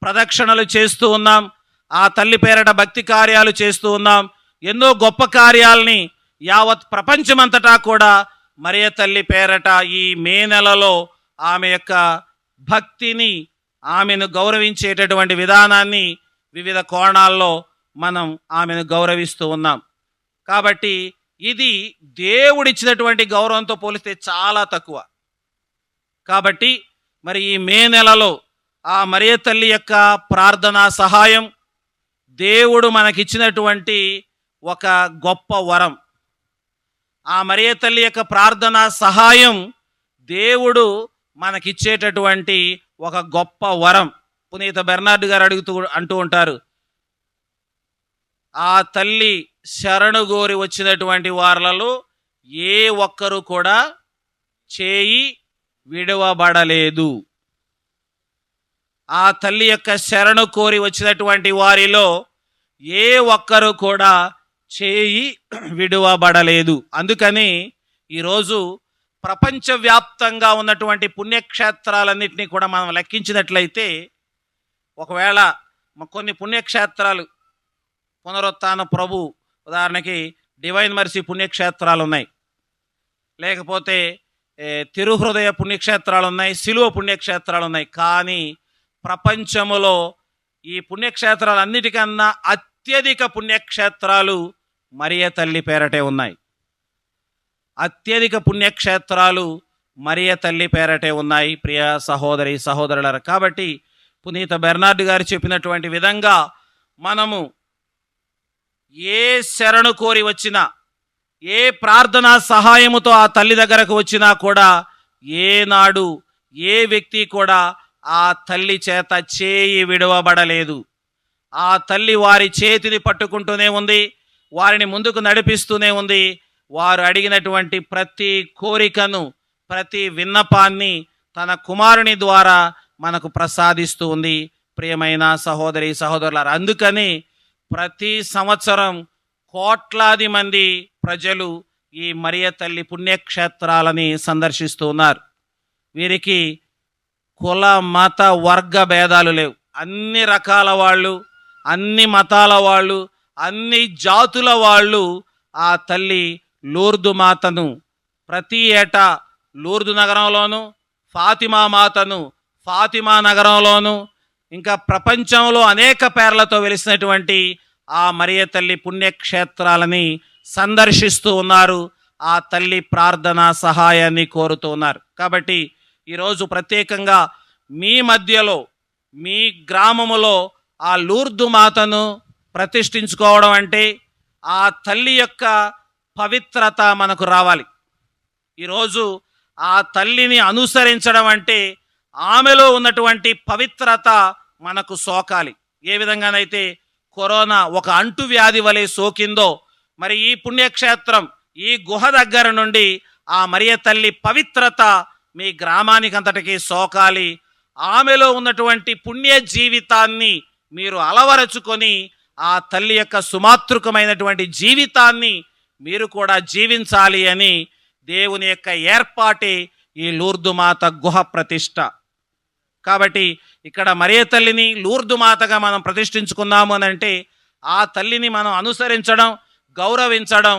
ప్రదక్షిణలు చేస్తూ ఉన్నాం, ఆ తల్లి పేరట భక్తి కార్యాలు చేస్తూ ఉన్నాం. ఎన్నో గొప్ప కార్యాలని యావత్ ప్రపంచమంతటా కూడా మరియ తల్లి పేరట ఈ మే నెలలో ఆమె యొక్క భక్తిని, ఆమెను గౌరవించేటటువంటి విధానాన్ని వివిధ కోణాల్లో మనం ఆమెను గౌరవిస్తూ ఉన్నాం. కాబట్టి ఇది దేవుడిచ్చినటువంటి గౌరవంతో పోలిస్తే చాలా తక్కువ. కాబట్టి మరి ఈ మే నెలలో ఆ మరియ తల్లి యొక్క ప్రార్థనా సహాయం దేవుడు మనకిచ్చినటువంటి ఒక గొప్ప వరం. ఆ మరియ తల్లి యొక్క ప్రార్థనా సహాయం దేవుడు మనకిచ్చేటటువంటి ఒక గొప్ప వరం. పునీత బెర్నార్డ్ గారు అంటూ ఉంటారు, ఆ తల్లి శరణు గోరి వచ్చినటువంటి వారిలో ఏ ఒక్కరు కూడా చేయి విడవబడలేదు. ఆ తల్లి యొక్క శరణు కోరి వచ్చినటువంటి వారిలో ఏ ఒక్కరు కూడా చేయి విడవబడలేదు. అందుకని ఈరోజు ప్రపంచవ్యాప్తంగా ఉన్నటువంటి పుణ్యక్షేత్రాలన్నింటినీ కూడా మనం లెక్కించినట్లయితే, ఒకవేళ కొన్ని పుణ్యక్షేత్రాలు పునరుత్థాన ప్రభు, ఉదాహరణకి డివైన్ మర్సీ పుణ్యక్షేత్రాలు ఉన్నాయి, లేకపోతే తిరుహృదయ పుణ్యక్షేత్రాలు ఉన్నాయి, శిలువ పుణ్యక్షేత్రాలు ఉన్నాయి. కానీ ప్రపంచములో ఈ పుణ్యక్షేత్రాలన్నిటికన్నా అత్యధిక పుణ్యక్షేత్రాలు మరియ తల్లి పేరటే ఉన్నాయి. అత్యధిక పుణ్యక్షేత్రాలు మరియ తల్లి పేరటే ఉన్నాయి ప్రియ సహోదరి సహోదరులారా. కాబట్టి పునీత బెర్నార్డ్ గారు చెప్పినటువంటి విధంగా మనము ఏ శరణు కోరి వచ్చినా, ఏ ప్రార్థనా సహాయముతో ఆ తల్లి దగ్గరకు వచ్చినా కూడా ఏనాడు ఏ వ్యక్తి కూడా ఆ తల్లి చేత చేయి విడవబడలేదు. ఆ తల్లి వారి చేతిని పట్టుకుంటూనే ఉంది, వారిని ముందుకు నడిపిస్తూనే ఉంది. వారు అడిగినటువంటి ప్రతి కోరికను, ప్రతి విన్నపాన్ని తన కుమారుని ద్వారా మనకు ప్రసాదిస్తూ ఉంది ప్రియమైన సహోదరి సహోదరులారా. అందుకని ప్రతి సంవత్సరం కోట్లాది మంది ప్రజలు ఈ మరియ తల్లి పుణ్యక్షేత్రాలని సందర్శిస్తూ ఉన్నారు. వీరికి కుల మత వర్గ భేదాలు లేవు. అన్ని రకాల వాళ్ళు, అన్ని మతాల వాళ్ళు, అన్ని జాతుల వాళ్ళు ఆ తల్లి లూర్దు మాతను ప్రతి ఏటా లూర్దు నగరంలోను, ఫాతిమా మాతను ఫాతిమా నగరంలోను, ఇంకా ప్రపంచంలో అనేక పేర్లతో వెలిసినటువంటి ఆ మరియ తల్లి పుణ్యక్షేత్రాలని సందర్శిస్తూ ఉన్నారు. ఆ తల్లి ప్రార్థనా సహాయాన్ని కోరుతూ ఉన్నారు. కాబట్టి ఈరోజు ప్రత్యేకంగా మీ మధ్యలో, మీ గ్రామములో ఆ లూర్దు మాతను ప్రతిష్ఠించుకోవడం అంటే ఆ తల్లి యొక్క పవిత్రత మనకు రావాలి. ఈరోజు ఆ తల్లిని అనుసరించడం అంటే ఆమెలో ఉన్నటువంటి పవిత్రత మనకు సోకాలి. ఏ విధంగానైతే కరోనా ఒక అంటువ్యాధి వలె సోకిందో, మరి ఈ పుణ్యక్షేత్రం ఈ గుహ దగ్గర నుండి ఆ మరియ తల్లి పవిత్రత మీ గ్రామానికి అంతటికీ సోకాలి. ఆమెలో ఉన్నటువంటి పుణ్య జీవితాన్ని మీరు అలవరచుకొని ఆ తల్లి యొక్క సుమాతృకమైనటువంటి జీవితాన్ని మీరు కూడా జీవించాలి అని దేవుని యొక్క ఏర్పాటే ఈ లూర్దు మాత గుహ ప్రతిష్ట. కాబట్టి ఇక్కడ మరియ తల్లిని లూర్దు మాతగా మనం ప్రతిష్ఠించుకున్నాము అని అంటే ఆ తల్లిని మనం అనుసరించడం, గౌరవించడం,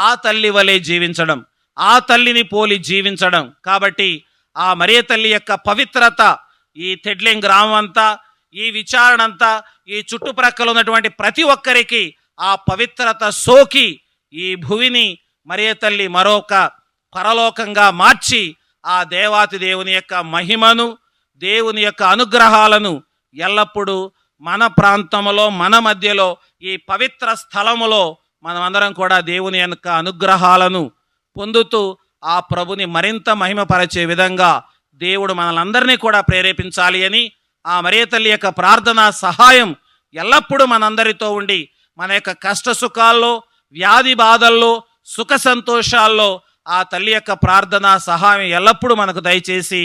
ఆ తల్లి వలె జీవించడం, ఆ తల్లిని పోలి జీవించడం. కాబట్టి ఆ మరియ తల్లి యొక్క పవిత్రత ఈ తెడ్లింగ్ గ్రామం అంతా, ఈ విచారణ అంతా, ఈ చుట్టుప్రక్కల ఉన్నటువంటి ప్రతి ఒక్కరికి ఆ పవిత్రత సోకి ఈ భువిని మరియ తల్లి మరొక పరలోకంగా మార్చి ఆ దేవాతి దేవుని యొక్క మహిమను, దేవుని యొక్క అనుగ్రహాలను ఎల్లప్పుడూ మన ప్రాంతంలో, మన మధ్యలో, ఈ పవిత్ర స్థలములో మనమందరం కూడా దేవుని యొక్క అనుగ్రహాలను పొందుతూ ఆ ప్రభుని మరింత మహిమపరిచే విధంగా దేవుడు మనలందరినీ కూడా ప్రేరేపించాలి అని ఆ మరియ తల్లి యొక్క ప్రార్థనా సహాయం ఎల్లప్పుడూ మనందరితో ఉండి మన యొక్క కష్ట సుఖాల్లో, వ్యాధి బాధల్లో, సుఖ సంతోషాల్లో ఆ తల్లి యొక్క ప్రార్థనా సహాయం ఎల్లప్పుడూ మనకు దయచేసి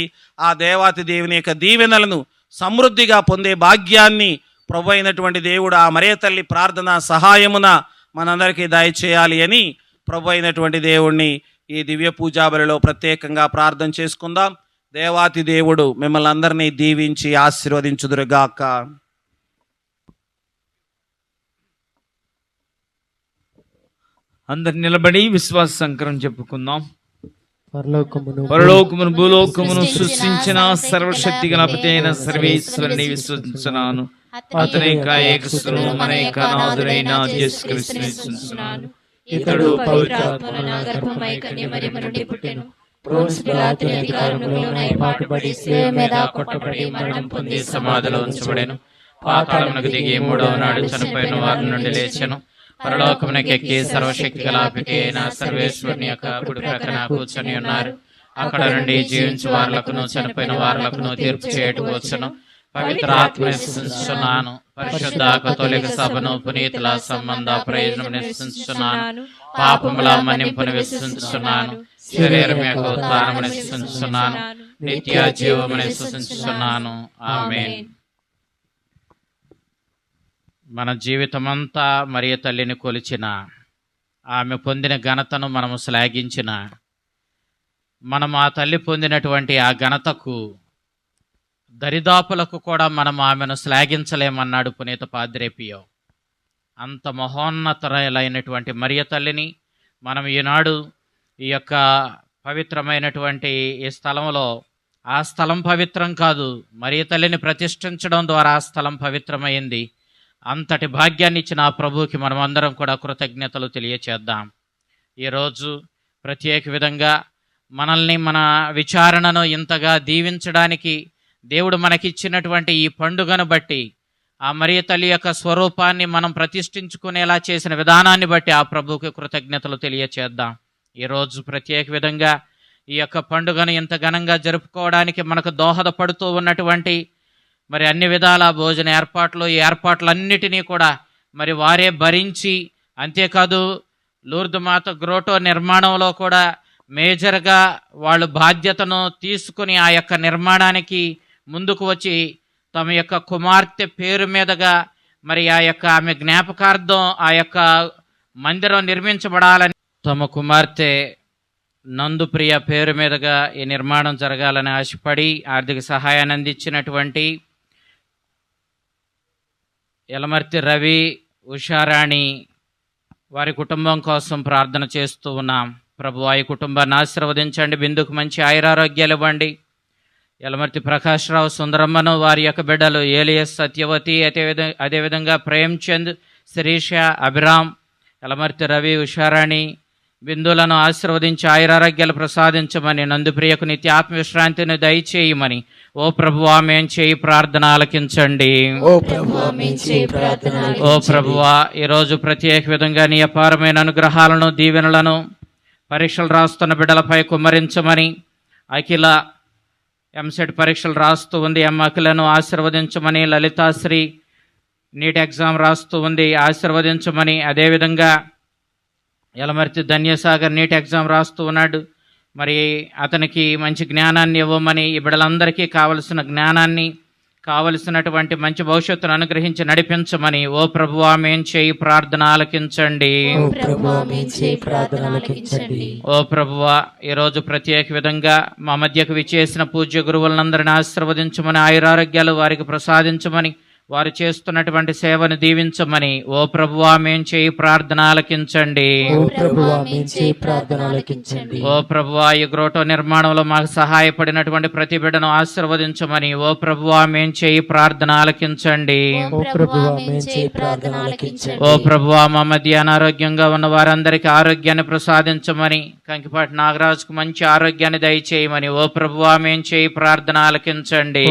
ఆ దేవాతి దేవుని యొక్క దీవెనలను సమృద్ధిగా పొందే భాగ్యాన్ని ప్రభు అయినటువంటి దేవుడు ఆ మరియ తల్లి ప్రార్థనా సహాయమున మనందరికీ దయచేయాలి అని ప్రభు అయినటువంటి దేవుణ్ణి ఈ దివ్య పూజాబలిలో ప్రత్యేకంగా ప్రార్థన చేసుకుందాం. దేవాతి దేవుడు మిమ్మల్ని అందరినీ దీవించి ఆశీర్వదించుదురుగాక. అందరు నిలబడి విశ్వాస సంకరం చెప్పుకుందాం. పరలోకమును భూలోకమును సృష్టించిన సర్వశక్తి గణపతి అయిన సర్వేశ్వరుని విశ్వసించున్నాను. అతని ఏకసును మన యొక్క నాథుడైన యేసు క్రీస్తుని విశ్వసించున్నాను. ఇతడు పవిత్రాత్మను నా గర్భమై కన్యమరియు నుండి పుట్టెను. పోన్సు పిలాతు అధికారములో పాటుపడి శిలువ మీద కొట్టబడి మరణం పొంది సమాధిలో ఉంచబడెను. పాతాళమునకు దిగి మూడవ నాడు చనిపోయిన వారి నుండి లేచెను. పరలోకమునకు ఎక్కి సర్వశక్తి గల పితైన సర్వేశ్వరుని యొక్క కుడి ప్రక్కన కూర్చొని ఉన్నారు. అక్కడ నుండి జీవించు వారులకును చనిపోయిన వారులకును తీర్పు చేయుటకు వచ్చును. పవిత్ర ఆత్మ విశ్వసించుచున్నాను. పరిశుద్ధ కథోలిక సభను, పునీతుల సంబంధ ప్రయోజనం విశ్వసించుచున్నాను. పాపముల మన్నింపును విశ్వసించుచున్నాను. శరీరం యొక్క ఉత్థానమును విశ్వసించుచున్నాను. నిత్య జీవమును విశ్వసించుచున్నాను. ఆమేన్. మన జీవితమంతా మరియ తల్లిని కొలిచిన, ఆమె పొందిన ఘనతను మనము శ్లాఘించిన, మనం ఆ తల్లి పొందినటువంటి ఆ ఘనతకు దరిదాపులకు కూడా మనం ఆమెను శ్లాఘించలేమన్నాడు పునీత పాద్రే పియో. అంత మహోన్నతరైనటువంటి మరియ తల్లిని మనం ఈనాడు ఈ యొక్క పవిత్రమైనటువంటి ఈ స్థలంలో, ఆ స్థలం పవిత్రం కాదు, మరియ తల్లిని ప్రతిష్ఠించడం ద్వారా ఆ స్థలం పవిత్రమైంది. అంతటి భాగ్యాన్ని ఇచ్చిన ఆ ప్రభువుకి మనం అందరం కూడా కృతజ్ఞతలు తెలియచేద్దాం. ఈరోజు ప్రత్యేక విధంగా మనల్ని, మన విచారణను ఇంతగా దీవించడానికి దేవుడు మనకిచ్చినటువంటి ఈ పండుగను బట్టి, ఆ మరియ తల్లి యొక్క స్వరూపాన్ని మనం ప్రతిష్ఠించుకునేలా చేసిన విధానాన్ని బట్టి ఆ ప్రభువుకి కృతజ్ఞతలు తెలియచేద్దాం. ఈరోజు ప్రత్యేక విధంగా ఈ యొక్క పండుగను ఇంత ఘనంగా జరుపుకోవడానికి మనకు దోహదపడుతూ ఉన్నటువంటి మరి అన్ని విధాల భోజన ఏర్పాట్లు, ఈ ఏర్పాట్లన్నిటినీ కూడా మరి వారే భరించి, అంతేకాదు లూర్దు మాత గ్రోటో నిర్మాణంలో కూడా మేజర్గా వాళ్ళు బాధ్యతను తీసుకుని ఆ యొక్క నిర్మాణానికి ముందుకు వచ్చి తమ యొక్క కుమార్తె పేరు మీదుగా మరి ఆ యొక్క ఆమె జ్ఞాపకార్థం ఆ యొక్క మందిరం నిర్మించబడాలని, తమ కుమార్తె నందుప్రియ పేరు మీదుగా ఈ నిర్మాణం జరగాలని ఆశపడి ఆర్థిక సహాయాన్ని అందించినటువంటి యలమర్తి రవి, ఉషారాణి వారి కుటుంబం కోసం ప్రార్థన చేస్తూ ఉన్నాం. ప్రభు ఈ కుటుంబాన్ని ఆశీర్వదించండి, బిందుకు మంచి ఆయురారోగ్యాలు ఇవ్వండి. యలమర్తి ప్రకాశ్రావు, సుందరమ్మను, వారి యొక్క బిడ్డలు ఏలియస్, సత్యవతి, అదేవిధంగా ప్రేమ్చంద్, శిరీష, అభిరామ్, యలమర్తి రవి, ఉషారాణి బిందులను ఆశీర్వదించి ఆయురారోగ్యాలు ప్రసాదించమని, నందుప్రియకు నిత్య ఆత్మవిశ్రాంతిని దయచేయమని ఓ ప్రభువా మేం చేయి ప్రార్థన ఆలకించండి. ఓ ప్రభువా, ఈరోజు ప్రత్యేక విధంగా నీ అపారమైన అనుగ్రహాలను, దీవెనలను పరీక్షలు రాస్తున్న బిడ్డలపై కుమ్మరించమని, అఖిల ఎంసెట్ పరీక్షలు రాస్తూ ఉంది అమ్మ అఖిలను ఆశీర్వదించమని, లలితాశ్రీ నీట్ ఎగ్జామ్ రాస్తూ ఉంది, ఆశీర్వదించమని. అదేవిధంగా యలమర్తి ధన్యసాగర్ నీట్ ఎగ్జామ్ రాస్తూ ఉన్నాడు, మరి అతనికి మంచి జ్ఞానాన్ని ఇవ్వమని, ఈ బిడ్డలందరికీ కావలసిన జ్ఞానాన్ని, కావలసినటువంటి మంచి భవిష్యత్తును అనుగ్రహించి నడిపించమని. ఓ ప్రభువా మేం చేయి ప్రార్థన ఆలకించండి. ఓ ప్రభువా, ఈరోజు ప్రత్యేక విధంగా మా మధ్యకు విచ్చేసిన పూజ్య గురువులందరిని ఆశీర్వదించమని, ఆయురారోగ్యాలు వారికి ప్రసాదించమని, వారు చేస్తున్నటువంటి సేవను దీవించమని. ఓ ప్రభువా మేం చేయి ప్రార్థన ఆలకించండి. ఓ ప్రభువా, ఈ గ్రోటో నిర్మాణంలో మాకు సహాయపడినటువంటి ప్రతి బిడ్డను ఆశీర్వదించమని. ఓ ప్రభువా మేం చేయి ప్రార్థన ఆలకించండి. ఓ ప్రభువా, మా మధ్య అనారోగ్యంగా ఉన్న వారందరికీ ఆరోగ్యాన్ని ప్రసాదించమని, కంకిపాటి నాగరాజుకు మంచి ఆరోగ్యాన్ని దయచేయమని. ఓ ప్రభువా మేం చేయి ప్రార్థన ఆలకించండి.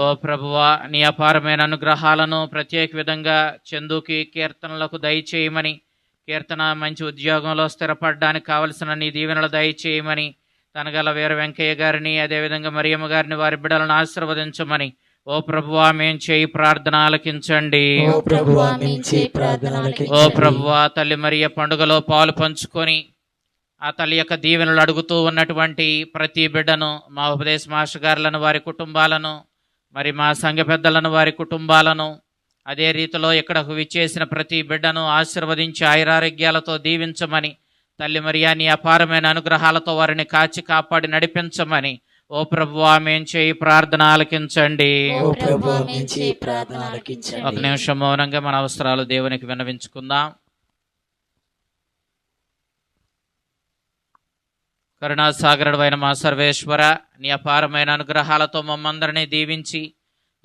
ఓ ప్రభువా, నీ అపారమైన అనుగ్రహాలను ప్రత్యేక విధంగా చందుకి, కీర్తనలకు దయచేయమని, కీర్తన మంచి ఉద్యోగంలో స్థిరపడడానికి కావలసిన నీ దీవెనలు దయచేయమని, తనగల వీర వెంకయ్య గారిని, అదేవిధంగా మరియమ్మ గారిని, వారి బిడ్డలను ఆశీర్వదించమని. ఓ ప్రభువా మేం చేయి ప్రార్థన ఆలకించండి. ఓ ప్రభువా, తల్లి మరియ పండుగలో పాలు పంచుకొని ఆ తల్లి యొక్క దీవెనలు అడుగుతూ ఉన్నటువంటి ప్రతి బిడ్డను, మా ఉపదేశ మాస్టర్ గారులను, వారి కుటుంబాలను, మరి మా సంఘ పెద్దలను, వారి కుటుంబాలను, అదే రీతిలో ఇక్కడకు విచ్చేసిన ప్రతి బిడ్డను ఆశీర్వదించి ఆయురారోగ్యాలతో దీవించమని, తల్లి మరియా నీ అపారమైన అనుగ్రహాలతో వారిని కాచి కాపాడి నడిపించమని. ఓ ప్రభువా మేం చేయి ప్రార్థన ఆలకించండి. ఒక నిమిషం మౌనంగా మన అవసరాలు దేవునికి విన్నవించుకుందాం. కరుణాసాగరుడు అయిన మా సర్వేశ్వర, నీ అపారమైన అనుగ్రహాలతో మమ్మందరినీ దీవించి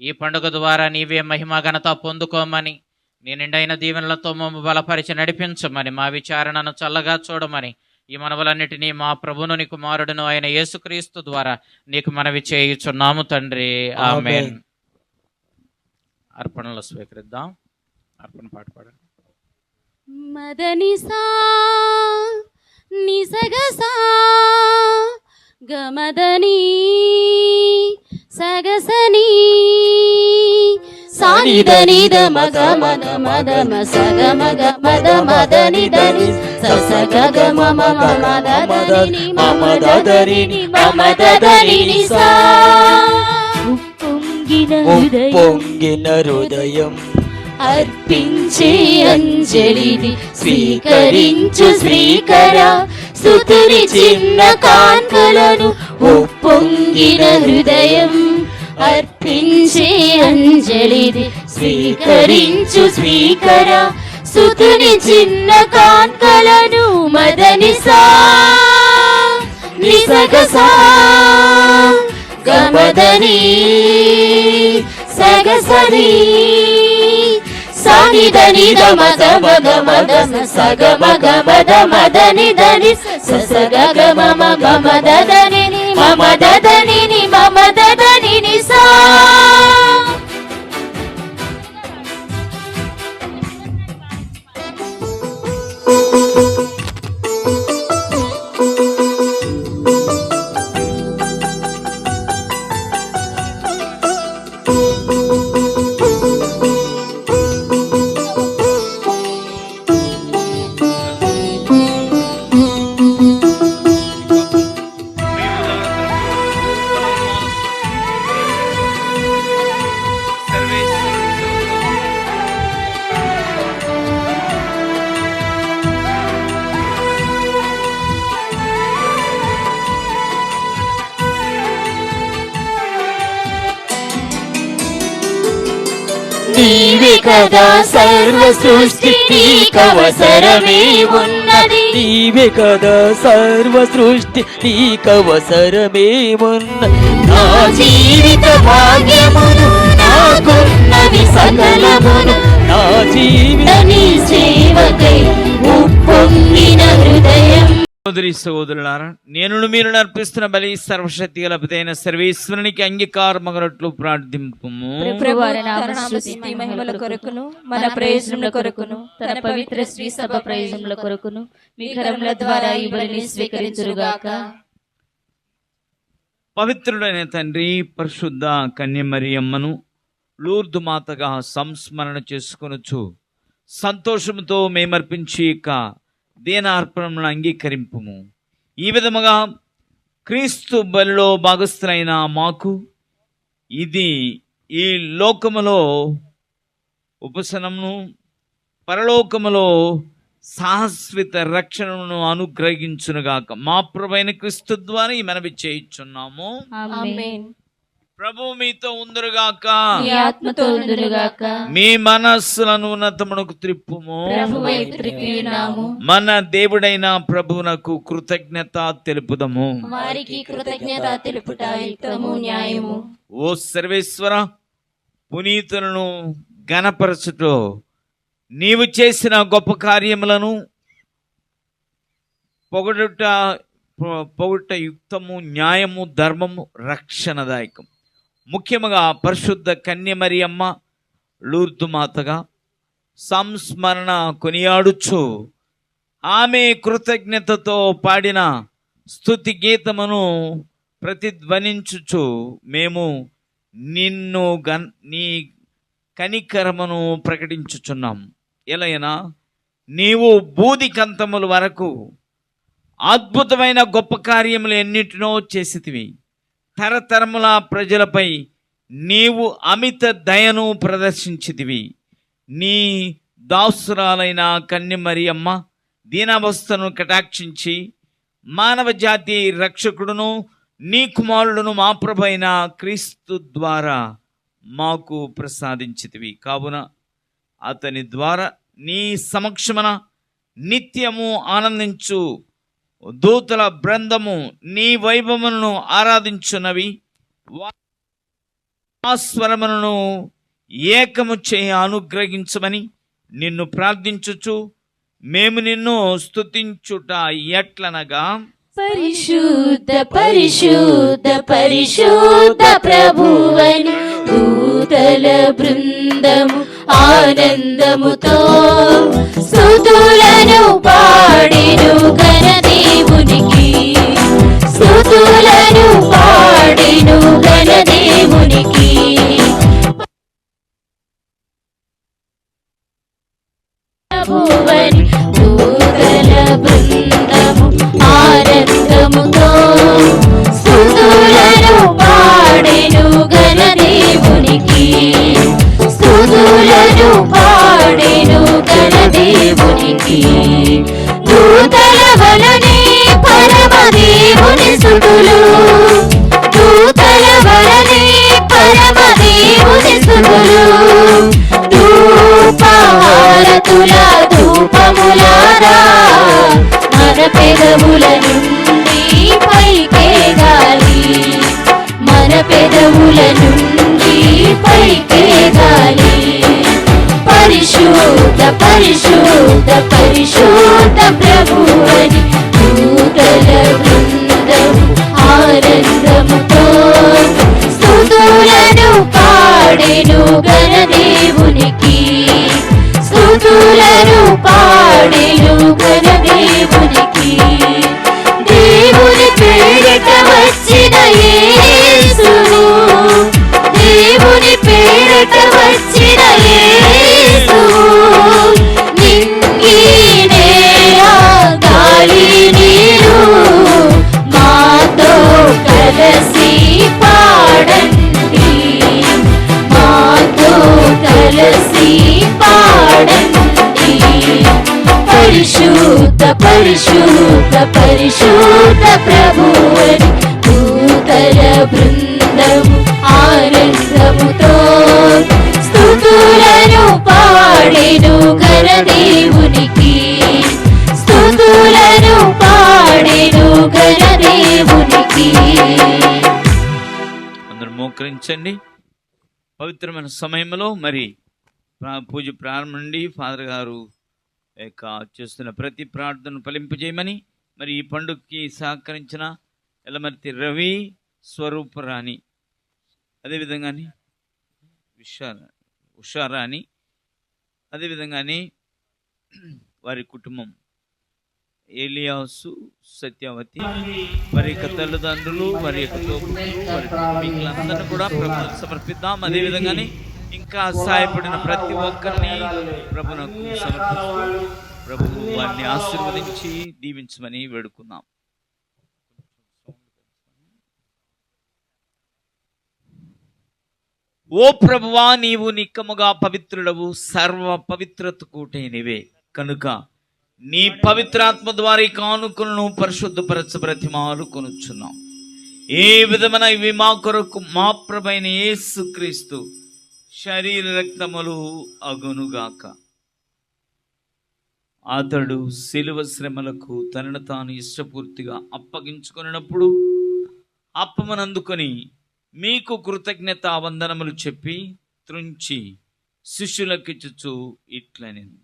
ఈ పండుగ ద్వారా నీవే మహిమ ఘనత పొందుకోమని, నీ నిండైన దీవెనలతో మమ్మ బలపరిచి నడిపించమని, మా విచారణను చల్లగా చూడమని, ఈ మనవులన్నిటినీ మా ప్రభును నీ కుమారుడును అయిన యేసుక్రీస్తు ద్వారా నీకు మనవి చేయుచున్నాము తండ్రి. ఆమేన్. అర్పణలు స్వీకరిద్దాం. అర్పణ పాట పాడండి. మదనిసా నిసగసా గమదని సగసని సానిదని దమగ మగ మదమ సగ మగ మద మదని దని ససగ గమ మమ మదని మమ దదని మమ దదని నిసా. ఉప్పొంగిన హృదయం అర్పించే అంజలిని స్వీకరించు శ్రీకర, స్తుతిని చిన్న కాన్కలను. ఉప్పొంగిన హృదయం అర్పించే అంజలిని స్వీకరించు శ్రీకర, స్తుతిని చిన్న కాన్కలను. మదనిసా నిసగసా గమదని సగసని సానిదని దమగ మగ మదమ సగ మగ మద మదని దని ససగ గమ మగ మదని మమ దదని మమ దదని నిసా. నీవే కదా సర్వ సృష్టికవసరమే ఉన్నది. నీవే కదా సర్వ సృష్టి నీకవసరమే ఉన్నది. నా జీవిత భాగ్యమును నాకున్నది సకలమును, నా జీవిత నీ సేవకై ఉప్పొంగిన హృదయం. సోదరి సోదరులారా, నేను మీరు అర్పిస్తున్న బలి సర్వశక్తి గల పితైన సర్వేశ్వరునికి అంగీకారమగనట్లు ప్రార్థింపుము. మహిమల కొరకును మన ప్రయోజనముల కొరకును తన పవిత్ర శ్రీ సభ ప్రయోజనముల కొరకును మీ కరముల ద్వారా ఈ బలిని స్వీకరించురుగాక. పవిత్రుడైన తండ్రి, పరిశుద్ధ కన్య మరియమ్మను లూర్దు మాతగా సంస్మరణ చేసుకొనొచ్చు సంతోషంతో మేమర్పించి ఇక దీనార్పణను అంగీకరింపుము. ఈ విధముగా క్రీస్తు బలిలో భాగస్థులైన మాకు ఇది ఈ లోకములో ఉపశమనము, పరలోకములో శాశ్వత రక్షణను అనుగ్రహించునుగాక. మా ప్రభువైన క్రీస్తు ద్వారా ఈ మనవి చేయుచున్నాము. ఆమేన్. ప్రభు మీతో ఉందురుగాక. నీ ఆత్మతో ఉండునుగాక. మీ మనస్సులను ఉన్నతమునకు త్రిప్పుము. ప్రభువైపు త్రిప్పియున్నాము. మన దేవుడైన ప్రభువునకు కృతజ్ఞత తెలుపుదము. వారికి కృతజ్ఞత తెలుపుట యుక్తము, న్యాయము. ఓ సర్వేశ్వర, పునీతులను గణపరచుటో నీవు చేసిన గొప్ప కార్యములను పొగడుట యుక్తము, న్యాయము, ధర్మము, రక్షణదాయకం. ముఖ్యముగా పరిశుద్ధ కన్యమరియమ్మ లూర్దు మాతగా సంస్మరణ కొనియాడుచు ఆమె కృతజ్ఞతతో పాడిన స్తుతి గీతమును ప్రతిధ్వనించుచు మేము నీ కనికరమును ప్రకటించుచున్నాం. ఎలైనా నీవు బూదికంతముల వరకు అద్భుతమైన గొప్ప కార్యములు ఎన్నిటినో చేసితివి. తరతరముల ప్రజలపై నీవు అమిత దయను ప్రదర్శించితివి. నీ దాసురాలైన కన్యమరియమ్మ దీనావస్థను కటాక్షించి మానవ జాతి రక్షకుడును నీ కుమారుడును మా ప్రభువైన క్రీస్తు ద్వారా మాకు ప్రసాదించితివి. కావున అతని ద్వారా నీ సమక్షమున నిత్యము ఆనందించు దూతల బృందము నీ వైభవమును ఆరాధించున్నవి. ఆ స్వరములను ఏకము చేయ అనుగ్రహించమని నిన్ను ప్రార్థించుచు మేము నిన్ను స్తుతించుట ఎట్లనగా, పరిశుద్ధ పరిశుద్ధ పరిశుద్ధ ప్రభువని దూతల బృందము ఆనందముతో స్తుతులను పాడెను ఘనదేవునికి. స్తుతులను పాడెను ఘనదేవునికి. ప్రభువని దూతల బృందము ఆనందముతో స్తుతులను పాడెను ఘనదేవునికి. స్తుతులను పాడెను ఘనదేవునికి. దూతల వలనే పరమదేవుని స్తుతులు. దూతల వలనే పరమదేవుని స్తుతులు. ధూపహారతుల ధూపములారా మన పెదవుల నుండి పైకెగాలి. మన పెదవుల నుండి పైకెగాలి. పరిశుద్ధ పరిశుద్ధ పరిశుద్ధ ప్రభువని దూతల బృందము ఆనందముతో స్తుతులను పాడెను ఘనదేవునికి. స్తుతులను పాడెను ఘనదేవునికి. దేవుని పేరిట వచ్చిన యేసును, దేవుని పేరిట వచ్చిన యేసు నింగి నేల గాలి నీరు మాతో కలసి పాడండి. మాతో కలసి పాడండి. పరిశుద్ధ పరిశుద్ధ పరిశుద్ధ ప్రభువని దూతల బృందము ఆనందముతో స్తుతులను పాడెను ఘనదేవునికి. స్తుతులను పాడెను ఘనదేవునికి. అందరూ మోకరించండి. పవిత్రమైన సమయంలో మరి పూజ ప్రారంభం నుండి ఫాదర్ గారు చేస్తున్న ప్రతి ప్రార్థనను ఫలింపజేయమని, మరి ఈ పండుగకి సహకరించిన ఎల్లమర్తి రవి, స్వరూపరాణి, అదేవిధంగాని ఉషారాణి, అదేవిధంగాని వారి కుటుంబం ఏలియాసు, సత్యవతి, వారి యొక్క తల్లిదండ్రులు, వారి యొక్క తోబుట్టువులు, వారి కుటుంబీకులందరినీ కూడా ప్రభువుకు సమర్పిద్దాం. అదేవిధంగానే ఇంకా సహాయపడిన ప్రతి ఒక్కరిని ప్రభునకు సమర్పిస్తూ ప్రభు వారిని ఆశీర్వదించి దీవించమని వేడుకున్నాం. ఓ ప్రభువా, నీవు నిక్కముగా పవిత్రుడవు, సర్వ పవిత్రత కూటైనవే కనుక నీ పవిత్రాత్మ ద్వారా ఈ కానుకలను పరిశుద్ధపరచ బ్రతిమాలు కొనుచున్నాం. ఏ విధమైన ఇవి మా కొరకు మా ప్రభైన యేసుక్రీస్తు శరీర రక్తములు అగునుగాక. అతడు శిలువ శ్రమలకు తనను తాను ఇష్టపూర్తిగా అప్పగించుకున్నప్పుడు అప్పమనందుకొని మీకు కృతజ్ఞత వందనములు చెప్పి త్రుంచి శిష్యులకిచ్చుచు ఇట్లనెను,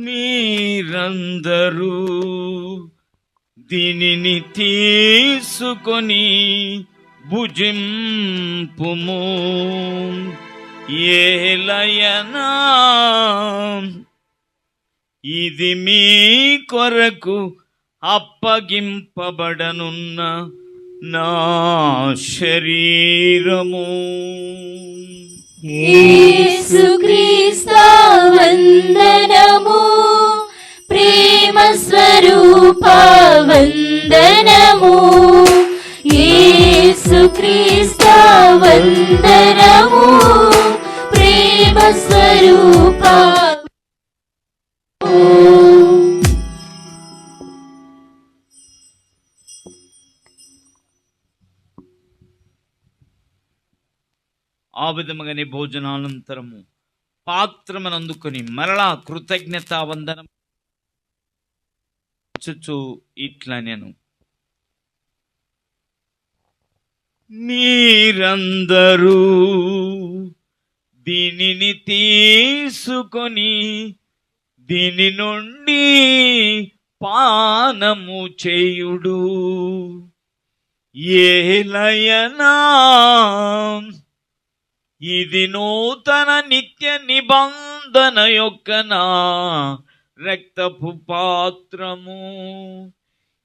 మీరందరూ దీనిని తీసుకొని భుజింపుము, ఏలయనా ఇది మీ కొరకు అప్పగింపబడనున్న నా శరీరము. యేసుక్రీస్తు వందనము, ప్రేమ స్వరూప వందనము. యేసుక్రీస్తు వందనము, ప్రేమ స్వరూప. ఆ విధముగానే భోజనానంతరము పాత్రమనందుకొని మరలా కృతజ్ఞత వందనం ఇట్లనెను, మీరందరూ దీనిని తీసుకొని దీని నుండి పానము చేయుడు, ఏలయనా ఇది నూతన నిత్య నిబంధన యొక్క నా రక్తపు పాత్రము.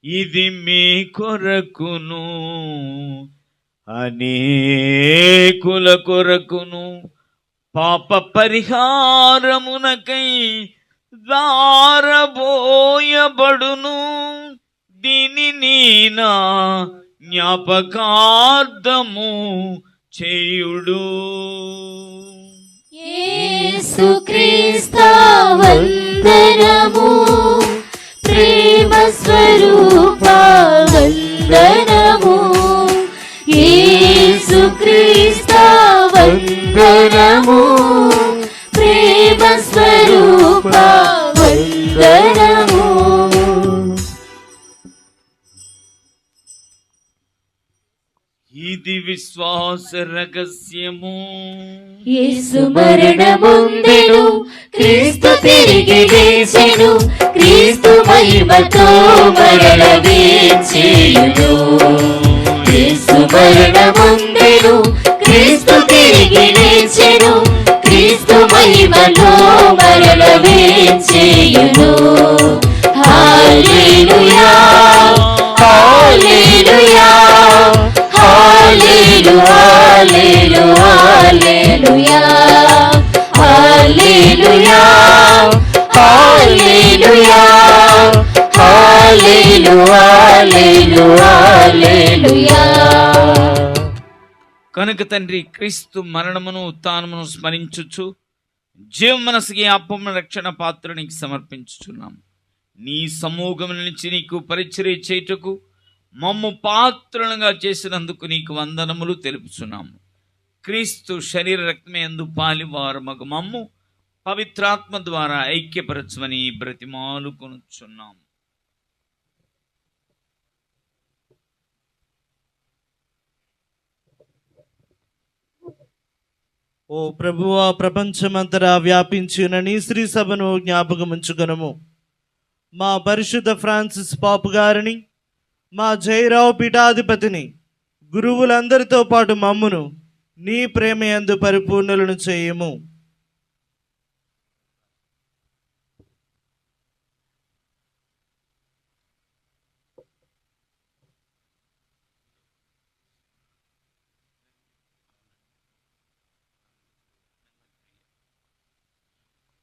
ఇది మీ కొరకును అనేకుల కొరకును పాప పరిహారమునకై దారబోయబడును. దీనిని నా జ్ఞాపకార్థము చేయుడు. యేసుక్రీస్తు వందనము, ప్రేమ స్వరూప వందనము. యేసుక్రీస్తు వందనము, ప్రేమ స్వరూప వందనము. ఇది విశ్వాస రహస్యము. యేసు మరణముందెను, క్రీస్తు తిరిగి లేచెను, క్రీస్తు మహిమతో మరల వేంచేయును. యేసు మరణముందెను, క్రీస్తు తిరిగి లేచెను, క్రీస్తు మహిమతో మరల వేంచేయును. హల్లెలూయా, హల్లెలూయా, హల్లెలూయా, హల్లెలూయా, హల్లెలూయా, హల్లెలూయా, హల్లెలూయా, హల్లెలూయా. కనుక తండ్రి, క్రీస్తు మరణమును ఉత్థానమును స్మరించుచు జీవ మనసుకి అప్పమ్మ రక్షణ పాత్ర నీకు సమర్పించుచున్నాం. నీ సమూహం నుంచి నీకు పరిచర్య చేయుటకు మమ్ము పాత్రలుగా చేసినందుకు నీకు వందనములు తెలుపుచున్నాము. క్రీస్తు శరీర రక్తమే యందు పాలివారు మగ మమ్ము పవిత్రాత్మ ద్వారా ఐక్యపరచమని బ్రతిమాలు కొనుచున్నాము. ఓ ప్రభువా, ప్రపంచమంతటా వ్యాపించిన నీ శ్రీ సభను జ్ఞాపకముంచుకొనుము. మా పరిశుద్ధ ఫ్రాన్సిస్ పాపు గారిని, మా జయరావు పీఠాధిపతిని, గురువులందరితో పాటు మమ్మును నీ ప్రేమయందు పరిపూర్ణులను చేయము.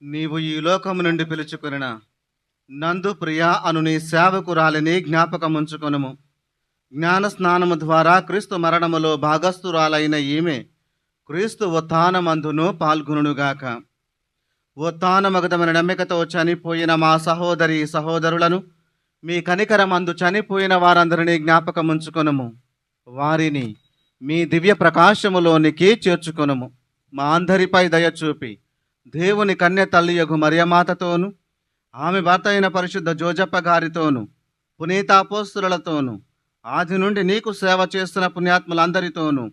నీవు ఈ లోకము నుండి పిలుచుకొనిన నందు ప్రియ అను నీ సేవకురాలిని జ్ఞాపకముంచుకొనుము. జ్ఞాన స్నానము ద్వారా క్రీస్తు మరణములో భాగస్థురాలైన ఈమె క్రీస్తు ఉత్థానమందును పాల్గొనుగాక. ఉత్థానమగదమైన నమ్మికతో చనిపోయిన మా సహోదరి సహోదరులను మీ కనికరమందు చనిపోయిన వారందరినీ జ్ఞాపకముంచుకొనుము. వారిని మీ దివ్య ప్రకాశములోనికి చేర్చుకొనుము. మా అందరిపై దయచూపి దేవుని కన్య తల్లియగు మరియమాతతోను ఆమె భర్త అయిన పరిశుద్ధ జోజప్ప గారితోను పునీతాపోస్తులతోను ఆది నుండి నీకు సేవ చేస్తున్న పుణ్యాత్ములందరితోనూ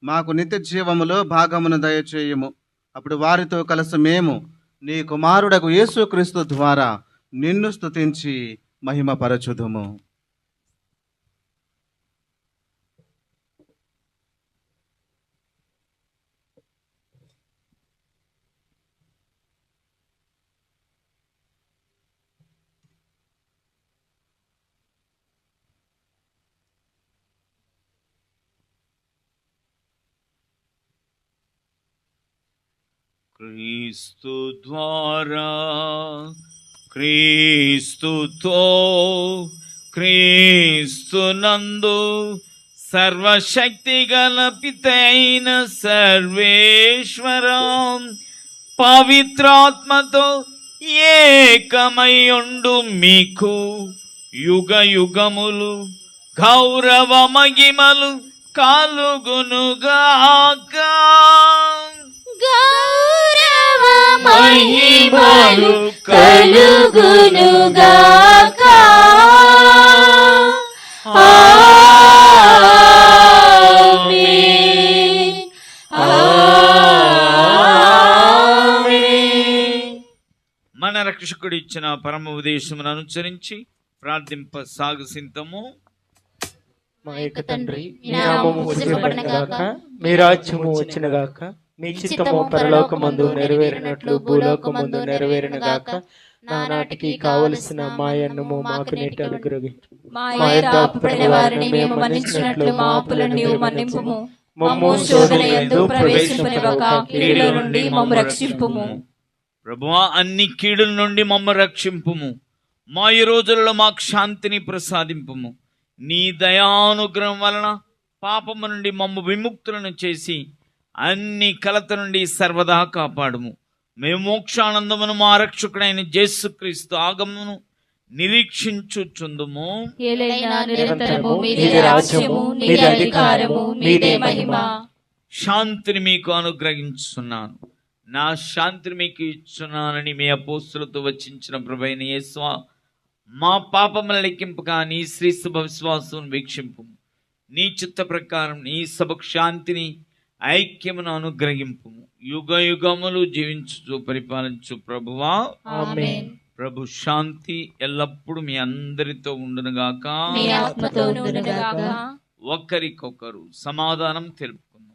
మాకు నిత్య జీవములో భాగమును దయచేయము. అప్పుడు వారితో కలిసి మేము నీ కుమారుడగు యేసుక్రీస్తు ద్వారా నిన్ను స్తుతించి మహిమపరచుదుము. క్రీస్తు ద్వారా క్రీస్తుతో క్రీస్తునందు సర్వశక్తి గల పితైన సర్వేశ్వరం పవిత్రాత్మతో ఏకమయుండు మీకు యుగ యుగములు గౌరవ మహిమలు కలుగునుగాక. గౌరవ మహిమలు కలుగునుగాక. ఆమేన్. ఆమేన్. మన రక్షకుడు ఇచ్చిన పరమ ఉపదేశమును అనుసరించి ప్రార్థింప సాగుసింతము. మా యొక్క తండ్రి, మీ నామము పూజింపబడునుగాక, మీ రాజ్యము వచ్చునుగాక, మీ చిత్తము పరలోకమందు నెరవేరినట్లు భూలోకమందు నెరవేరునుగాక. నానాటికి కావలసిన మా అన్నము మాకు నేటి అనుగ్రహించు. మా యందు అప్పుపడిన వారిని మేము మన్నించినట్లు మా అప్పులను నీవు మన్నింపుము. మమ్ము శోధన యందు ప్రవేశింపనివ్వక కీడుల నుండి మమ్ము రక్షింపుము. ప్రభువా, అన్ని కీడుల నుండి మమ్ము రక్షింపుము. మా ఈ రోజులలో మాకు శాంతిని ప్రసాదింపుము. నీ దయానుగ్రహం వలన పాపము నుండి మమ్ము విముక్తులను చేసి అన్ని కలత నుండి సర్వదా కాపాడుము. మేము మోక్షానందమును మా రక్షకుడైన యేసుక్రీస్తు ఆగమను నిరీక్షించుచుందుము. ఏలైనా నిరంతరము మీదే రాజ్యము, నీదే అధికారము, మీదే మహిమ. శాంతిని మీకు అనుగ్రహించున్నాను, నా శాంతిని మీకు ఇచ్చున్నానని మీ అపోస్తులతో వచించిన ప్రభువైన యేసు మా పాపముల లెక్కింపుగా నీ శ్రీ శుభ విశ్వాసం వీక్షింపు. నీ చిత్త ప్రకారం నీ సభకు శాంతిని ఐక్యమును అనుగ్రహింపు. యుగ యుగములు జీవించు పరిపాలించు ప్రభువా. ఆమేన్. ప్రభు శాంతి ఎల్లప్పుడూ మీ అందరితో ఉండునుగాక, మీ ఆత్మతో ఉండునుగాక. ఒకరికొకరు సమాధానం తెలుపుకుందాం.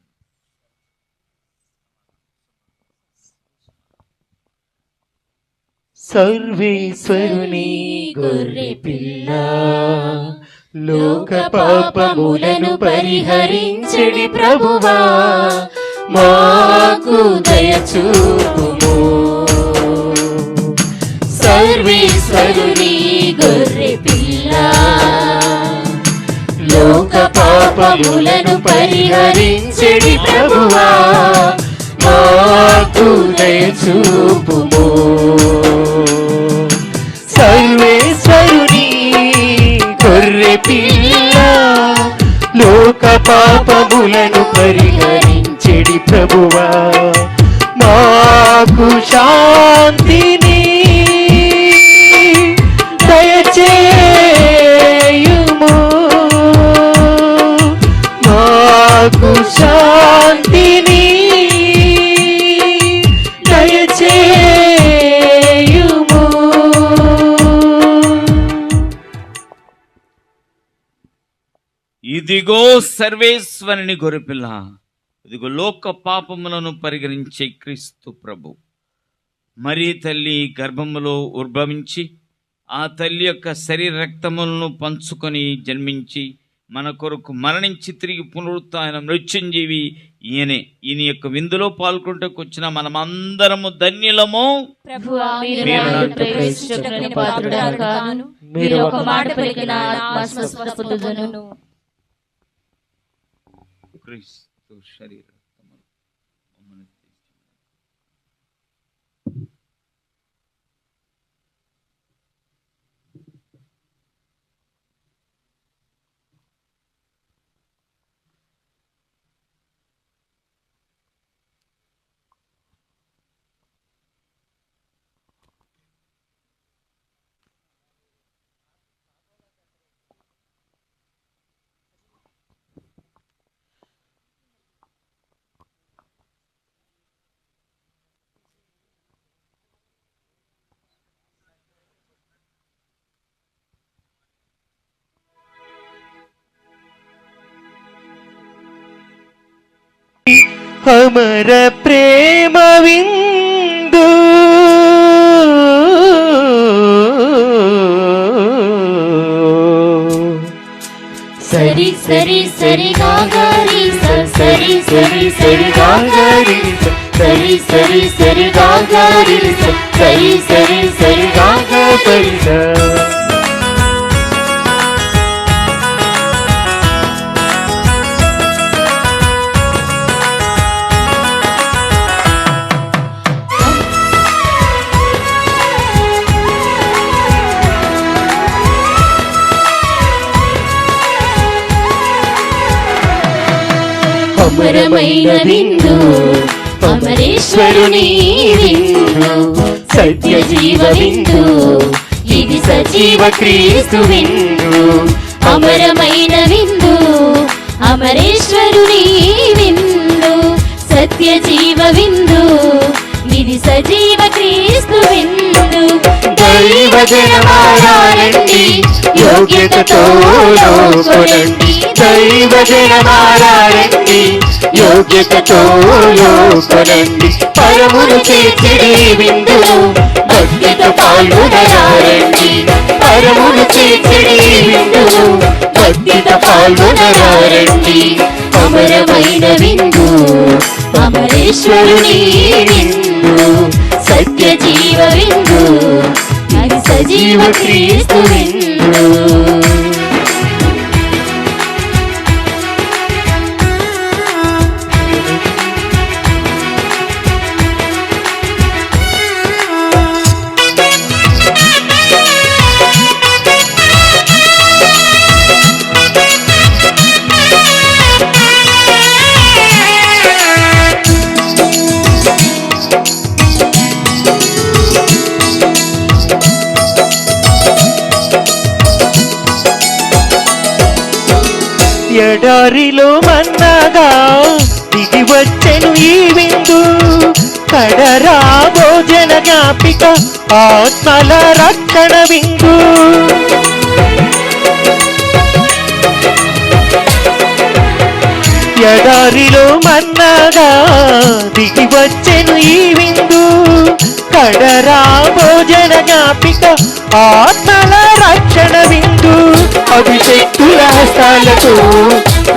సర్వేశ్వరుని గొర్రె పిల్ల, లోక పాపములను పరిహరించెడి ప్రభువా, మాకు దయచూపుము. సర్వేశ్వరుని గొర్రె పిల్ల, లోక పాపములను పరిహరించెడి ప్రభువా, మాకు దయచూపుము. సర్వేశ్వరుని గొర్రె పిల్ల, లోక పాపములను పరిహరించెడి ప్రభువా, మాకు శాంతిని దయచేయుము. మాకు శాంతిని దయచేయుము. ఇదిగో సర్వేశ్వరుని గొర్రెపిల్ల, ఇదిగో లోక పాపములను పరిగణించే క్రీస్తు ప్రభు. మరి తల్లి గర్భములో ఉద్భవించి ఆ తల్లి యొక్క శరీర రక్తములను పంచుకొని జన్మించి మన కొరకు మరణించి తిరిగి పునరుత్థాన మృత్యుంజీవి ఈయనే. ఈయన యొక్క విందులో పాల్గొంటకు వచ్చిన మనమందరము ధన్యులము. ప్రభువా, మీరు నాలో ప్రవేశించుటకు పాత్రుడను కాను. మీరు ఒక మాట పలికిన ఆత్మ స్వస్థపడుదును. క్రీస్తు శరీరం అమర ప్రేమ విందు సరి సరి సరి గాగరి సరి సరి సరి గాగరి సరి సరి సరి గాగరి సరి సరి సరి గాగరి అమరమైన విందు అమరేశ్వరుని విందు సత్య జీవ విందు ఇది సజీవ క్రీస్తు విందు. అమరమైన విందు అమరేశ్వరుని విందు సత్య జీవ విందు ఇది సజీవ క్రీస్తు విందు. దైవ జనమారండి యోగ్యతతో లోకొనండి. దైవ జనమారండి యోగ్యతతో లోకొనండి. పరమును చేర్చిడి విందులు భక్తితో పాల్గొనరారండి. పరమును చేర్చిడి విందులు భక్తితో పాల్గొనరారండి. అమరమైన విందు అమరేశ్వరుని విందు సత్య జీవ విందు అది సజీవ క్రీస్తు విందు. ఎడారిలో మన్నాగా దిగి వచ్చెను ఈ విందు. కడరా భోజన జ్ఞాపిక ఆత్మల రక్షణ విందు. ఎడారిలో మన్నాగా దిగి వచ్చెను ఈ విందు. కడరా భోజన జ్ఞాపిక ఆత్మల రక్షణ విందు. అభిషేక్తుల హస్తాలతో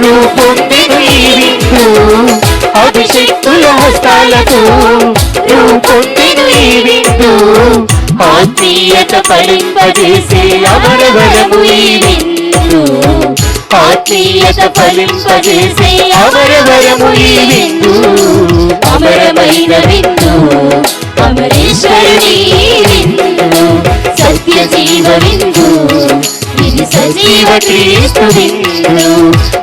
రూపొందెను ఈ విందు. అభిషేక్తుల హస్తాలతో రూపొందెను ఈ విందు. ఆత్మీయత ఫలింపజేసే అమరవరము ఈ విందు. ఆత్మీయత ఫలింపజేసే అమరవరము ఈ విందు. అమరమైన విందు అమరేశ్వరుని విందు సత్య జీవ విందు ఇది సజీవ క్రీస్తు విందు.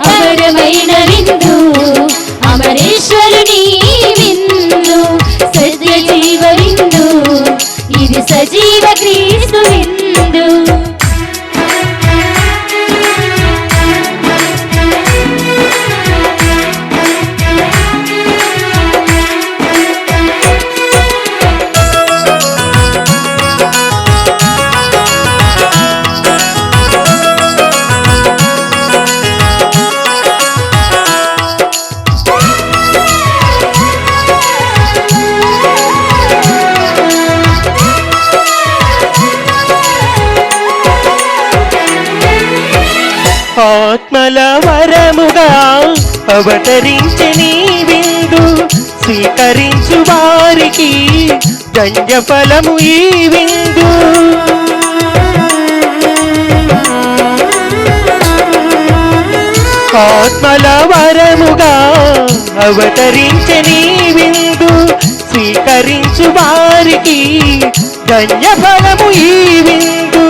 అమరమైన విందు అమరేశ్వరుని విందు సత్య జీవ విందు ఇది సజీవ క్రీస్తు విందు. వరముగా అవతరించే నీ విందు స్వీకరించు వారికి ధన్య ఫలము ఈ విందు. ఆత్మల వరముగా అవతరించే నీ విందు స్వీకరించు వారికి ధన్య ఫలము ఈ విందు.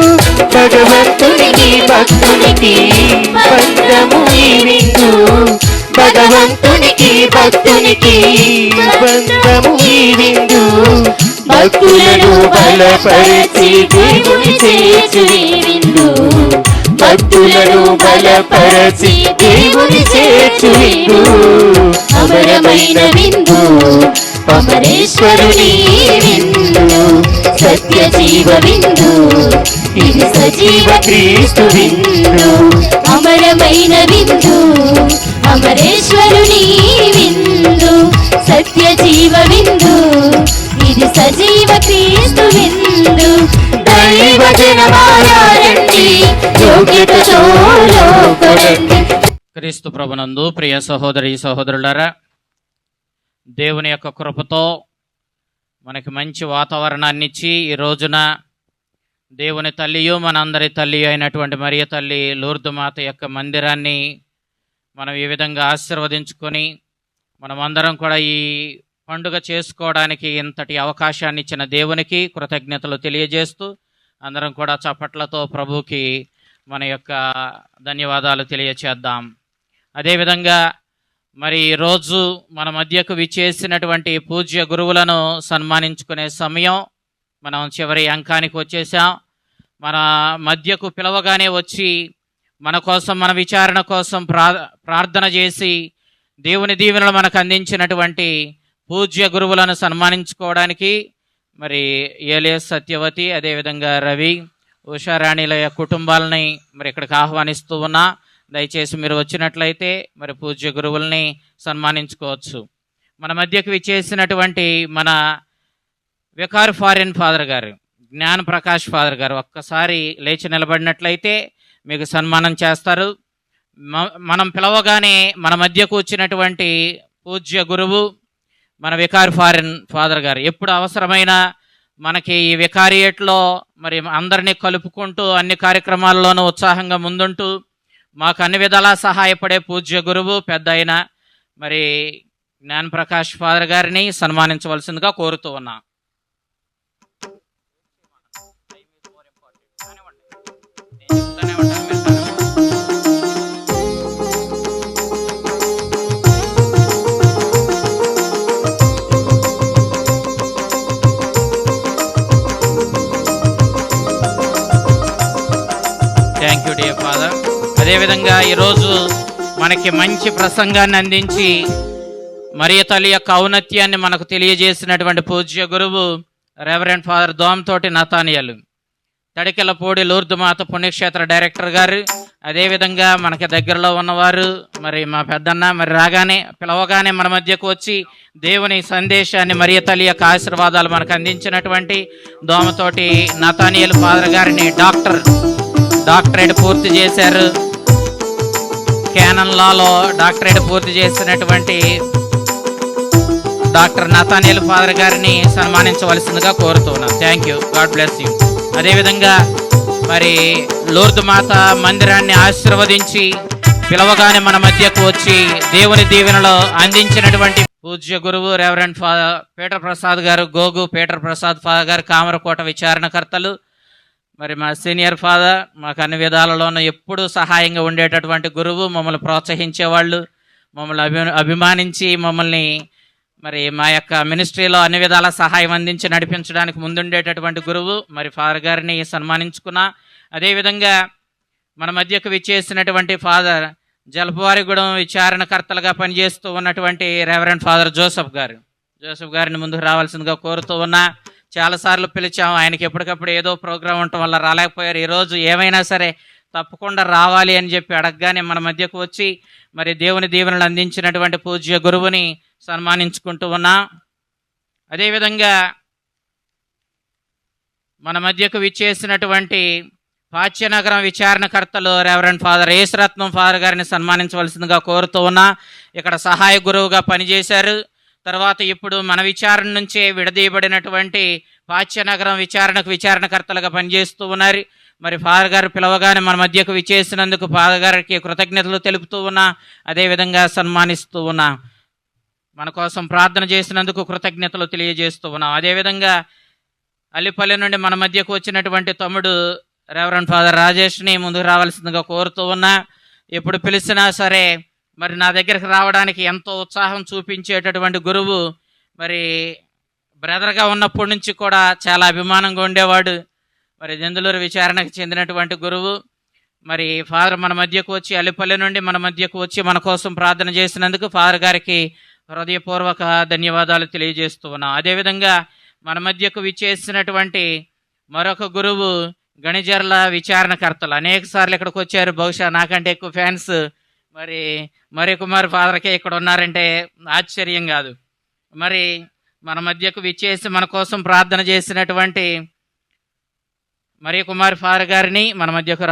భగవంతునికి భక్తునికి బంధము ఈ విందు. భగవంతునికి భక్తునికి బంధము ఈ విందు. భక్తులను బలపరచి దేవుని చేర్చు ఈ విందు. భక్తులను బలపరచి దేవుని చేర్చు విందు. అమరమైన విందు అమరేశ్వరుని విందు. సత్య జీవ విందు ఇది సజీవ క్రీస్తు విందు. అమరమైన విందు అమరేశ్వరుని విందు. సత్య జీవ విందు ఇది సజీవ క్రీస్తు విందు. దైవ జనమారండి యోగ్యతతో లోపడండి. క్రీస్తు ప్రభునందు ప్రియ సహోదరి సహోదరులారా, దేవుని యొక్క కృపతో మనకి మంచి వాతావరణాన్ని ఇచ్చి ఈ రోజున దేవుని తల్లియు మనందరి తల్లి అయినటువంటి మరియ తల్లి లూర్దు మాత యొక్క మందిరాన్ని మనం ఈ విధంగా ఆశీర్వదించుకొని మనమందరం కూడా ఈ పండుగ చేసుకోవడానికి ఇంతటి అవకాశాన్ని ఇచ్చిన దేవునికి కృతజ్ఞతలు తెలియజేస్తూ అందరం కూడా చప్పట్లతో ప్రభువుకి మన యొక్క ధన్యవాదాలు తెలియచేద్దాం. అదేవిధంగా మరి ఈరోజు మన మధ్యకు విచ్చేసినటువంటి పూజ్య గురువులను సన్మానించుకునే సమయం మనం చివరి అంకానికి వచ్చేసాం. మన మధ్యకు పిలవగానే వచ్చి మన కోసం మన విచారణ కోసం ప్రార్థన చేసి దేవుని దీవెనలు మనకు అందించినటువంటి పూజ్య గురువులను సన్మానించుకోవడానికి మరి ఏలియస్ సత్యవతి, అదేవిధంగా రవి, ఉషారాణిల కుటుంబాలని మరి ఇక్కడికి ఆహ్వానిస్తూ ఉన్నా. దయచేసి మీరు వచ్చినట్లయితే మరి పూజ్య గురువుల్ని సన్మానించుకోవచ్చు. మన మధ్యకు విచ్చేసినటువంటి మన వికార్ ఫారెన్ ఫాదర్ గారు, జ్ఞాన ప్రకాష్ ఫాదర్ గారు ఒక్కసారి లేచి నిలబడినట్లయితే మీకు సన్మానం చేస్తారు. మనం పిలవగానే మన మధ్యకు వచ్చినటువంటి పూజ్య గురువు మన వికార్ ఫారెన్ ఫాదర్ గారు ఎప్పుడు అవసరమైన మనకి ఈ వికారియేట్లో మరి అందరినీ కలుపుకుంటూ అన్ని కార్యక్రమాల్లోనూ ఉత్సాహంగా ముందుంటూ మాకు అన్ని విధాలా సహాయపడే పూజ్య గురువు పెద్ద అయిన మరి జ్ఞాన ప్రకాష్ ఫాదర్ గారిని సన్మానించవలసిందిగా కోరుతూ ఉన్నా. Thank you dear father. అదేవిధంగా ఈరోజు మనకి మంచి ప్రసంగాన్ని అందించి మరియ తల్లి యొక్క ఔన్నత్యాన్ని మనకు తెలియజేసినటువంటి పూజ్య గురువు రెవరెండ్ ఫాదర్ దోమతోటి నతానియలు, తడికెలపూడి లూర్దు మాత పుణ్యక్షేత్ర డైరెక్టర్ గారు, అదేవిధంగా మనకి దగ్గరలో ఉన్నవారు మరి మా పెద్దన్న మరి రాగానే పిలవగానే మన మధ్యకు వచ్చి దేవుని సందేశాన్ని మరియ తల్లి యొక్క ఆశీర్వాదాలు మనకు అందించినటువంటి దోమతోటి నతానియలు ఫాదర్ గారిని డాక్టరేట్ పూర్తి చేశారు. క్యానన్ లాలో డాక్టరేట్ పూర్తి చేసినటువంటి డాక్టర్ నతానియల్ ఫాదర్ గారిని సన్మానించవలసిందిగా కోరుతున్నాను. Thank you, God bless you. అదేవిధంగా మరి లూర్దు మాత మందిరాన్ని ఆశీర్వదించి పిలవగానే మన మధ్యకు వచ్చి దేవుని దీవెనలో అందించినటువంటి పూజ్య గురువు రెవరెండ్ పీటర్ ప్రసాద్ గారు, గోగు పీటర్ ప్రసాద్ ఫాదర్ గారు, కామరకోట విచారణకర్తలు, మరి మా సీనియర్ ఫాదర్, మాకు అన్ని విధాలలోనూ ఎప్పుడూ సహాయంగా ఉండేటటువంటి గురువు, మమ్మల్ని ప్రోత్సహించేవాళ్ళు, మమ్మల్ని అభిమానించి మమ్మల్ని మరి మా యొక్క మినిస్ట్రీలో అన్ని విధాల సహాయం అందించి నడిపించడానికి ముందుండేటటువంటి గురువు మరి ఫాదర్ గారిని సన్మానించుకున్నా. అదేవిధంగా మన మధ్యకు విచ్చేసినటువంటి ఫాదర్ జలపవారిగూడెం విచారణకర్తలుగా పనిచేస్తూ ఉన్నటువంటి రెవరెండ్ ఫాదర్ జోసెఫ్ గారిని ముందుకు రావాల్సిందిగా కోరుతూ ఉన్నా. చాలాసార్లు పిలిచాము, ఆయనకి ఎప్పటికప్పుడు ఏదో ప్రోగ్రాం ఉండటం వల్ల రాలేకపోయారు. ఈరోజు ఏమైనా సరే తప్పకుండా రావాలి అని చెప్పి అడగగానే మన మధ్యకు వచ్చి మరి దేవుని దీవెనలు అందించినటువంటి పూజ్య గురువుని సన్మానించుకుంటూ ఉన్నా. అదేవిధంగా మన మధ్యకు విచ్చేసినటువంటి పాచ్యనగరం విచారణకర్తలు రెవరెండ్ ఫాదర్ యేసురత్నం ఫాదర్ గారిని సన్మానించవలసిందిగా కోరుతూ ఉన్నా. ఇక్కడ సహాయ గురువుగా పనిచేశారు. తర్వాత ఇప్పుడు మన విచారణ నుంచే విడదీయబడినటువంటి పాచ్యనగరం విచారణకర్తలుగా పనిచేస్తూ ఉన్నారు. మరి ఫాదర్ గారు పిలవగానే మన మధ్యకు విచ్చేసినందుకు ఫాదర్ గారికి కృతజ్ఞతలు తెలుపుతూ ఉన్నా. అదేవిధంగా సన్మానిస్తూ ఉన్నా. మన కోసం ప్రార్థన చేసినందుకు కృతజ్ఞతలు తెలియజేస్తూ ఉన్నాం. అదేవిధంగా అల్లిపల్లి నుండి మన మధ్యకు వచ్చినటువంటి తమ్ముడు రెవరెండ్ ఫాదర్ రాజేష్ని ముందుకు రావాల్సిందిగా కోరుతూ ఉన్నా. ఎప్పుడు పిలిచినా సరే మరి నా దగ్గరికి రావడానికి ఎంతో ఉత్సాహం చూపించేటటువంటి గురువు. మరి బ్రదర్గా ఉన్నప్పటి నుంచి కూడా చాలా అభిమానంగా ఉండేవాడు. మరి దెందులూరు విచారణకు చెందినటువంటి గురువు. మరి ఫాదర్ మన మధ్యకు వచ్చి అల్లిపల్లి నుండి మన మధ్యకు వచ్చి మన కోసం ప్రార్థన చేసినందుకు ఫాదర్ గారికి హృదయపూర్వక ధన్యవాదాలు తెలియజేస్తూ ఉన్నాం. అదేవిధంగా మన మధ్యకు విచ్చేసినటువంటి మరొక గురువు గణిజర్ల విచారణకర్తలు అనేక సార్లు ఇక్కడికి వచ్చారు. బహుశా నాకంటే ఎక్కువ ఫ్యాన్స్ మరి కుమార్ ఫాదర్కే ఇక్కడ ఉన్నారంటే ఆశ్చర్యం కాదు. మరి మన మధ్యకు విచ్చేసి మన కోసం ప్రార్థన చేసినటువంటి మరి కుమార్ ఫాదర్ గారిని మన మధ్యకు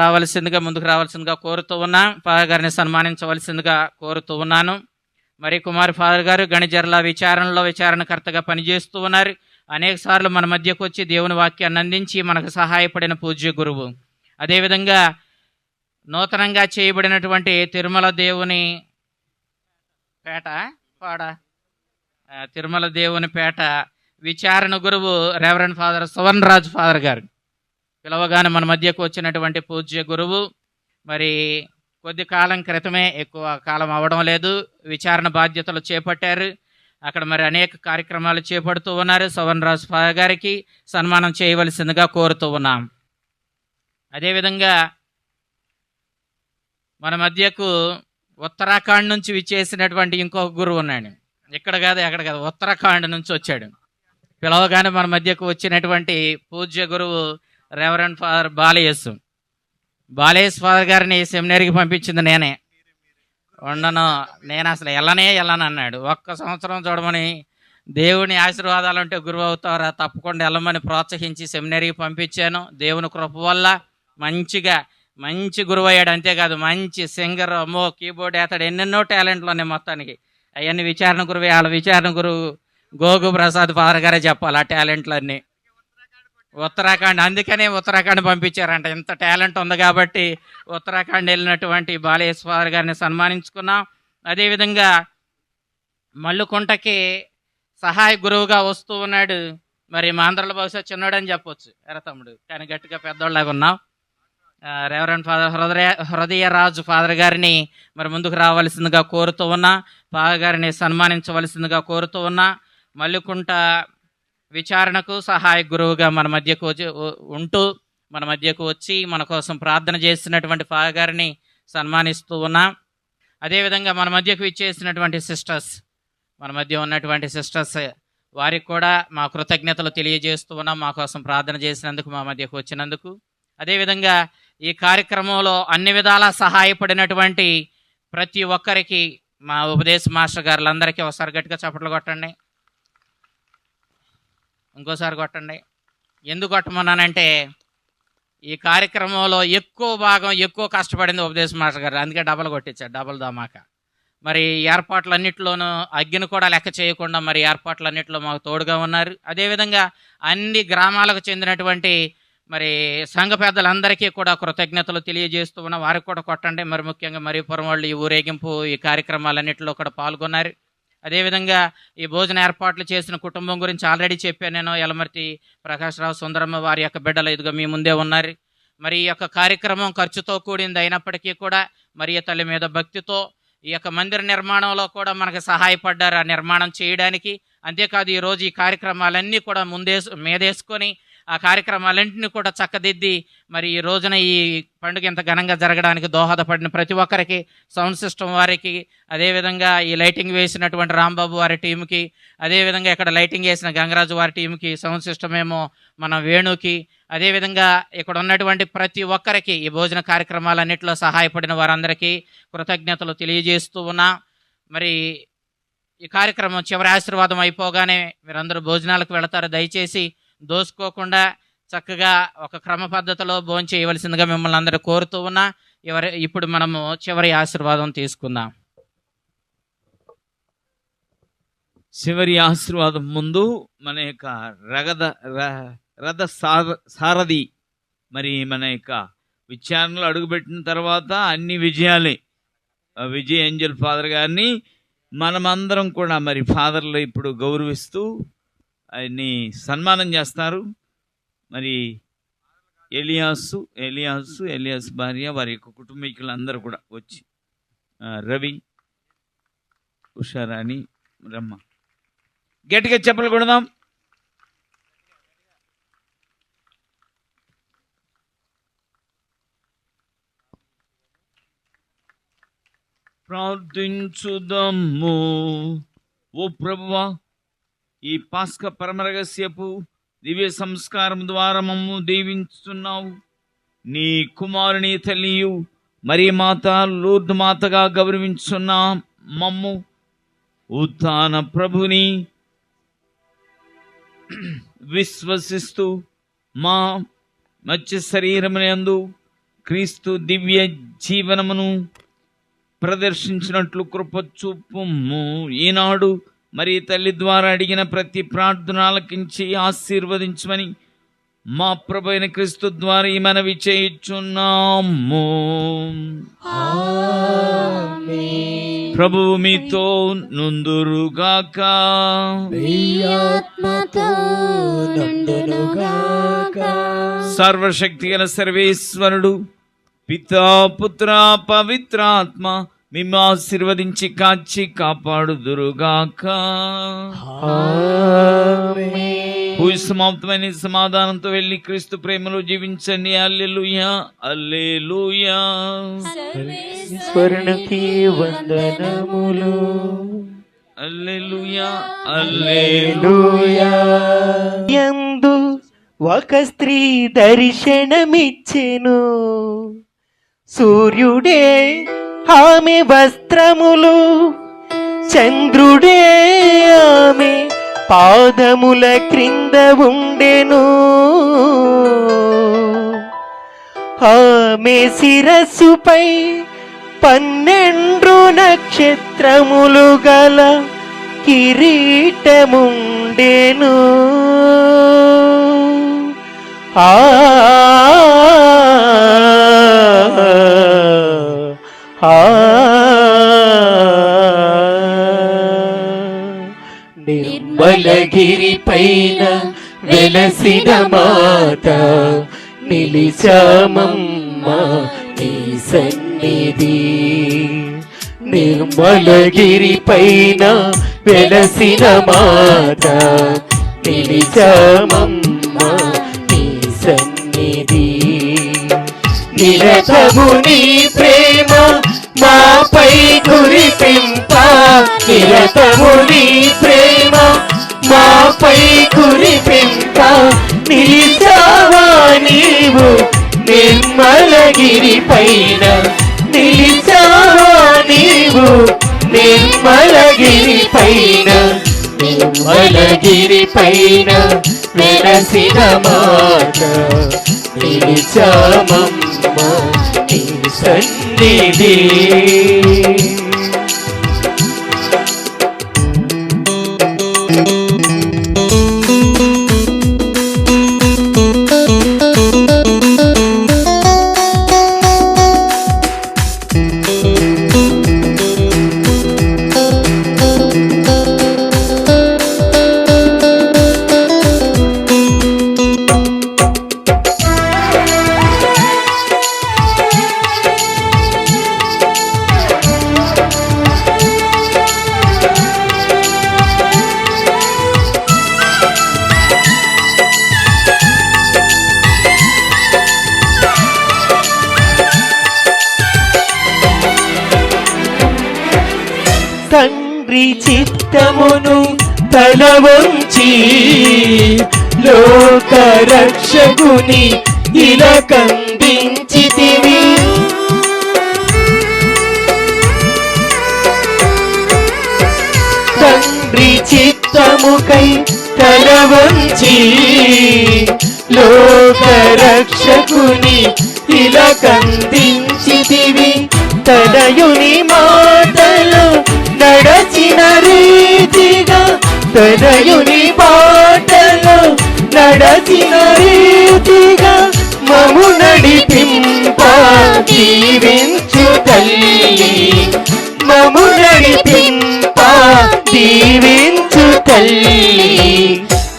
ముందుకు రావాల్సిందిగా కోరుతూ ఉన్నా. ఫాదర్ గారిని సన్మానించవలసిందిగా కోరుతూ ఉన్నాను. మరి కుమార్ ఫాదర్ గారు గణిజర్ల విచారణకర్తగా పనిచేస్తూ ఉన్నారు. అనేక సార్లు మన మధ్యకు వచ్చి దేవుని వాక్యాన్ని అందించి మనకు సహాయపడిన పూజ్య గురువు. అదేవిధంగా నూతనంగా చేయబడినటువంటి తిరుమల దేవుని పేట విచారణ గురువు రెవరెండ్ ఫాదర్ సువర్ణరాజు ఫాదర్ గారు పిలవగానే మన మధ్యకు వచ్చినటువంటి పూజ్య గురువు. మరి కొద్ది కాలం క్రితమే, ఎక్కువ కాలం అవ్వడం లేదు, విచారణ బాధ్యతలు చేపట్టారు. అక్కడ మరి అనేక కార్యక్రమాలు చేపడుతూ ఉన్నారు. సువర్ణరాజు ఫాదర్ గారికి సన్మానం చేయవలసిందిగా కోరుతూ ఉన్నాం. అదేవిధంగా మన మధ్యకు ఉత్తరాఖండ్ నుంచి విచ్చేసినటువంటి ఇంకొక గురువు ఉన్నాడు. ఇక్కడ కాదు అక్కడ కాదు, ఉత్తరాఖండ్ నుంచి వచ్చాడు. పిలవగానే మన మధ్యకు వచ్చినటువంటి పూజ్య గురువు రెవరెండ్ ఫాదర్ బాలయేస్ ఫాదర్ గారిని సెమినరీకి పంపించింది నేనే. నేను అసలు వెళ్ళను అన్నాడు. ఒక్క సంవత్సరం చూడమని, దేవుని ఆశీర్వాదాలు ఉంటే గురువు అవుతారా, తప్పకుండా వెళ్ళమని ప్రోత్సహించి సెమినరీకి పంపించాను. దేవుని కృప వల్ల మంచి గురువు అయ్యాడు. అంతేకాదు మంచి సింగర్, కీబోర్డ్ వేస్తాడు, ఎన్నెన్నో టాలెంట్లు ఉన్నాయి మొత్తానికి. అవన్నీ విచారణ గురువే. వాళ్ళ విచారణ గురువు గోగు ప్రసాద్ ఫాదర్ గారే చెప్పాలి ఆ టాలెంట్లన్నీ. ఉత్తరాఖండ్, అందుకనే ఉత్తరాఖండ్ పంపించారంట. ఇంత టాలెంట్ ఉంది కాబట్టి ఉత్తరాఖండ్ వెళ్ళినటువంటి బాలయేస్ ఫాదర్ గారిని సన్మానించుకున్నాం. అదేవిధంగా మల్లుకుంటకి సహాయ గురువుగా వస్తూ ఉన్నాడు. మరి మా ఆంధ్రలో బహుశా చిన్నోడని చెప్పొచ్చు, తమ్ముడు, కానీ గట్టిగా పెద్దోళ్ళలాగా ఉన్నాం. రెవరెండ్ ఫాదర్ హృదయరాజు ఫాదర్ గారిని మరి ముందుకు రావాల్సిందిగా కోరుతూ ఉన్నా. ఫాదర్ గారిని సన్మానించవలసిందిగా కోరుతూ ఉన్నా. మల్లుకుంట విచారణకు సహాయ గురువుగా మన మధ్యకు ఉంటూ మన మధ్యకు వచ్చి మన కోసం ప్రార్థన చేస్తున్నటువంటి ఫాదర్ గారిని సన్మానిస్తూ ఉన్నాం. అదేవిధంగా మన మధ్యకు ఇచ్చేసినటువంటి సిస్టర్స్, మన మధ్య ఉన్నటువంటి సిస్టర్స్, వారికి కూడా మా కృతజ్ఞతలు తెలియజేస్తూ ఉన్నాం, మా కోసం ప్రార్థన చేసినందుకు, మా మధ్యకు వచ్చినందుకు. అదేవిధంగా ఈ కార్యక్రమంలో అన్ని విధాలా సహాయపడినటువంటి ప్రతి ఒక్కరికి, మా ఉపదేశ మాస్టర్ గారులందరికీ ఒకసారి గట్టిగా చప్పట్లు కొట్టండి, ఇంకోసారి కొట్టండి. ఎందుకు కొట్టమన్నానంటే ఈ కార్యక్రమంలో ఎక్కువ కష్టపడింది ఉపదేశ మాస్టర్ గారు, అందుకే డబల్ కొట్టించారు, డబల్ ధమాకా. మరి ఏర్పాట్లన్నింటిలోనూ అగ్గిని కూడా లెక్క చేయకుండా మరి ఏర్పాట్లన్నింటిలో మాకు తోడుగా ఉన్నారు. అదేవిధంగా అన్ని గ్రామాలకు చెందినటువంటి మరి సంఘ పెద్దలందరికీ కూడా కృతజ్ఞతలు తెలియజేస్తూ ఉన్న వారికి కూడా కొట్టండి. మరి ముఖ్యంగా మరీపురం వాళ్ళు ఈ ఊరేగింపు, ఈ కార్యక్రమాలన్నింటిలో కూడా పాల్గొన్నారు. అదేవిధంగా ఈ భోజన ఏర్పాట్లు చేసిన కుటుంబం గురించి ఆల్రెడీ చెప్పాను నేను. యలమర్తి ప్రకాశ్రావు, సుందరమ్మ, వారి యొక్క బిడ్డలు ఇదిగో మీ ముందే ఉన్నారు. మరి ఈ యొక్క కార్యక్రమం ఖర్చుతో కూడింది అయినప్పటికీ కూడా మరియ తల్లి మీద భక్తితో ఈ యొక్క మందిర నిర్మాణంలో కూడా మనకు సహాయపడ్డారు ఆ నిర్మాణం చేయడానికి. అంతేకాదు ఈరోజు ఈ కార్యక్రమాలన్నీ కూడా మీదేసుకొని ఆ కార్యక్రమాలన్నింటినీ కూడా చక్కదిద్ది మరి ఈ రోజున ఈ పండుగ ఇంత ఘనంగా జరగడానికి దోహదపడిన ప్రతి ఒక్కరికి, సౌండ్ సిస్టమ్ వారికి, అదేవిధంగా ఈ లైటింగ్ వేసినటువంటి రాంబాబు వారి టీంకి, అదేవిధంగా ఇక్కడ లైటింగ్ వేసిన గంగరాజు వారి టీంకి, సౌండ్ సిస్టమ్ ఏమో మన వేణుకి, అదేవిధంగా ఇక్కడ ఉన్నటువంటి ప్రతి ఒక్కరికి, ఈ భోజన కార్యక్రమాలన్నింటిలో సహాయపడిన వారందరికీ కృతజ్ఞతలు తెలియజేస్తూ ఉన్నా. మరి ఈ కార్యక్రమం చివరి ఆశీర్వాదం అయిపోగానే మీరందరూ భోజనాలకు వెళతారు. దయచేసి దోసుకోకుండా చక్కగా ఒక క్రమ పద్ధతిలో భోంచేయవలసిందిగా మిమ్మల్ని అందరూ కోరుతూ ఉన్నా. ఇప్పుడు మనము చివరి ఆశీర్వాదం తీసుకుందాం. చివరి ఆశీర్వాదం ముందు మన యొక్క రథ సారథి మరి మన యొక్క విచారణలో అడుగుపెట్టిన తర్వాత అన్ని విజయాలే విజయ్ ఏంజల్ ఫాదర్ గారిని మనమందరం కూడా మరి ఫాదర్లు ఇప్పుడు గౌరవిస్తూ ఆయన్ని సన్మానం చేస్తారు. మరి ఎలియాస్ భార్య వారి యొక్క కుటుంబీకులందరూ కూడా వచ్చి రవి, ఉషారాణి, రమ్మ గట్టిగా చెప్పలు కొడదాం. ప్రార్థించుదమ్ము. ఓ ప్రభువా, ఈ పాస్క పరమరహస్యపు దివ్య సంస్కారం ద్వారా మమ్ము దీవించుతున్నావు. నీ కుమారుని తల్లియు మరి మాత లూర్దు మాతగా గౌరవించున్న మమ్ము ఉత్థాన ప్రభుని విశ్వసిస్తూ మా మత్స్య శరీరమునందు క్రీస్తు దివ్య జీవనమును ప్రదర్శించినట్లు కృప చూపుము. ఈనాడు మరి తల్లి ద్వారా అడిగిన ప్రతి ప్రార్థన ఆలకించి ఆశీర్వదించమని మా ప్రభు అయిన క్రీస్తు ద్వారా ఈ మనవి చేయుచున్నాము. ప్రభువు మీతో నుందురుగాక. సర్వశక్తి గల సర్వేశ్వరుడు పితా పుత్ర పవిత్రాత్మ మిమ్మ ఆశీర్వదించి కాచి కాపాడుదురుగాక. పూజ సమాప్తమైన సమాధానంతో వెళ్ళి క్రీస్తు ప్రేమలో జీవించండి. హల్లెలూయా, హల్లెలూయా. సర్వేశ్వరునికి వందనములు. హల్లెలూయా, హల్లెలూయా. యందు ఒక స్త్రీ దర్శనమిచ్చెను. సూర్యుడే ఆమె వస్త్రములు, చంద్రుడే ఆమె పాదముల క్రింద ఉండెను. ఆమె శిరస్సుపై 12 నక్షత్రములు గల కిరీటముండెను. నిర్మలగిరి పైన వెలసిన మాత నిలిచామమ్మ నీ సన్నిధి. నిర్మలగిరి పైన వెలసిన మాత నిలిచామమ్మ నీ సన్నిధి. నిరతము నీ ప్రేమ మాపై కురిపింప. నిరతము నీ ప్రేమ మాపై కురిపింప. నిలిచావా నీవు నిర్మలగిరి పైన. నిలిచావా నీవు నిర్మలగిరి పైన. నిర్మలగిరి పైన వెలసిన మాత నిలిచామమ్మ నీ సన్నిధి. తండ్రి చిత్తమును తల వంచి లోక రక్షకుని ఇలా కందించితివి. తండ్రి చిత్తముకై తల వంచి లోక రక్షకుని తిలకందించితివి తనయుని మాటలు నడచిన రీతిగా తనయుని మాటలు నడచిన రీతిగా మము నడిపింప దీవించు తల్లి మము నడిపింప దీవించు తల్లి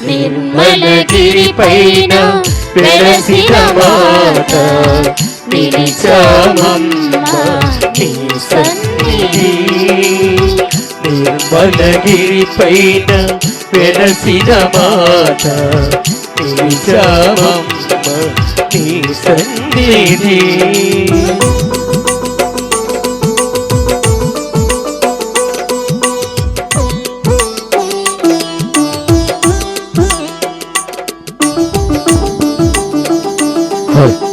నిర్మలగిరి పైన వెలసిన మాత నిలిచామమ్మ నీ సన్నిధి నిర్మలగిరి పైన వెలసిన మాత నిలిచామమ్మ నీ సన్నిధి Hey.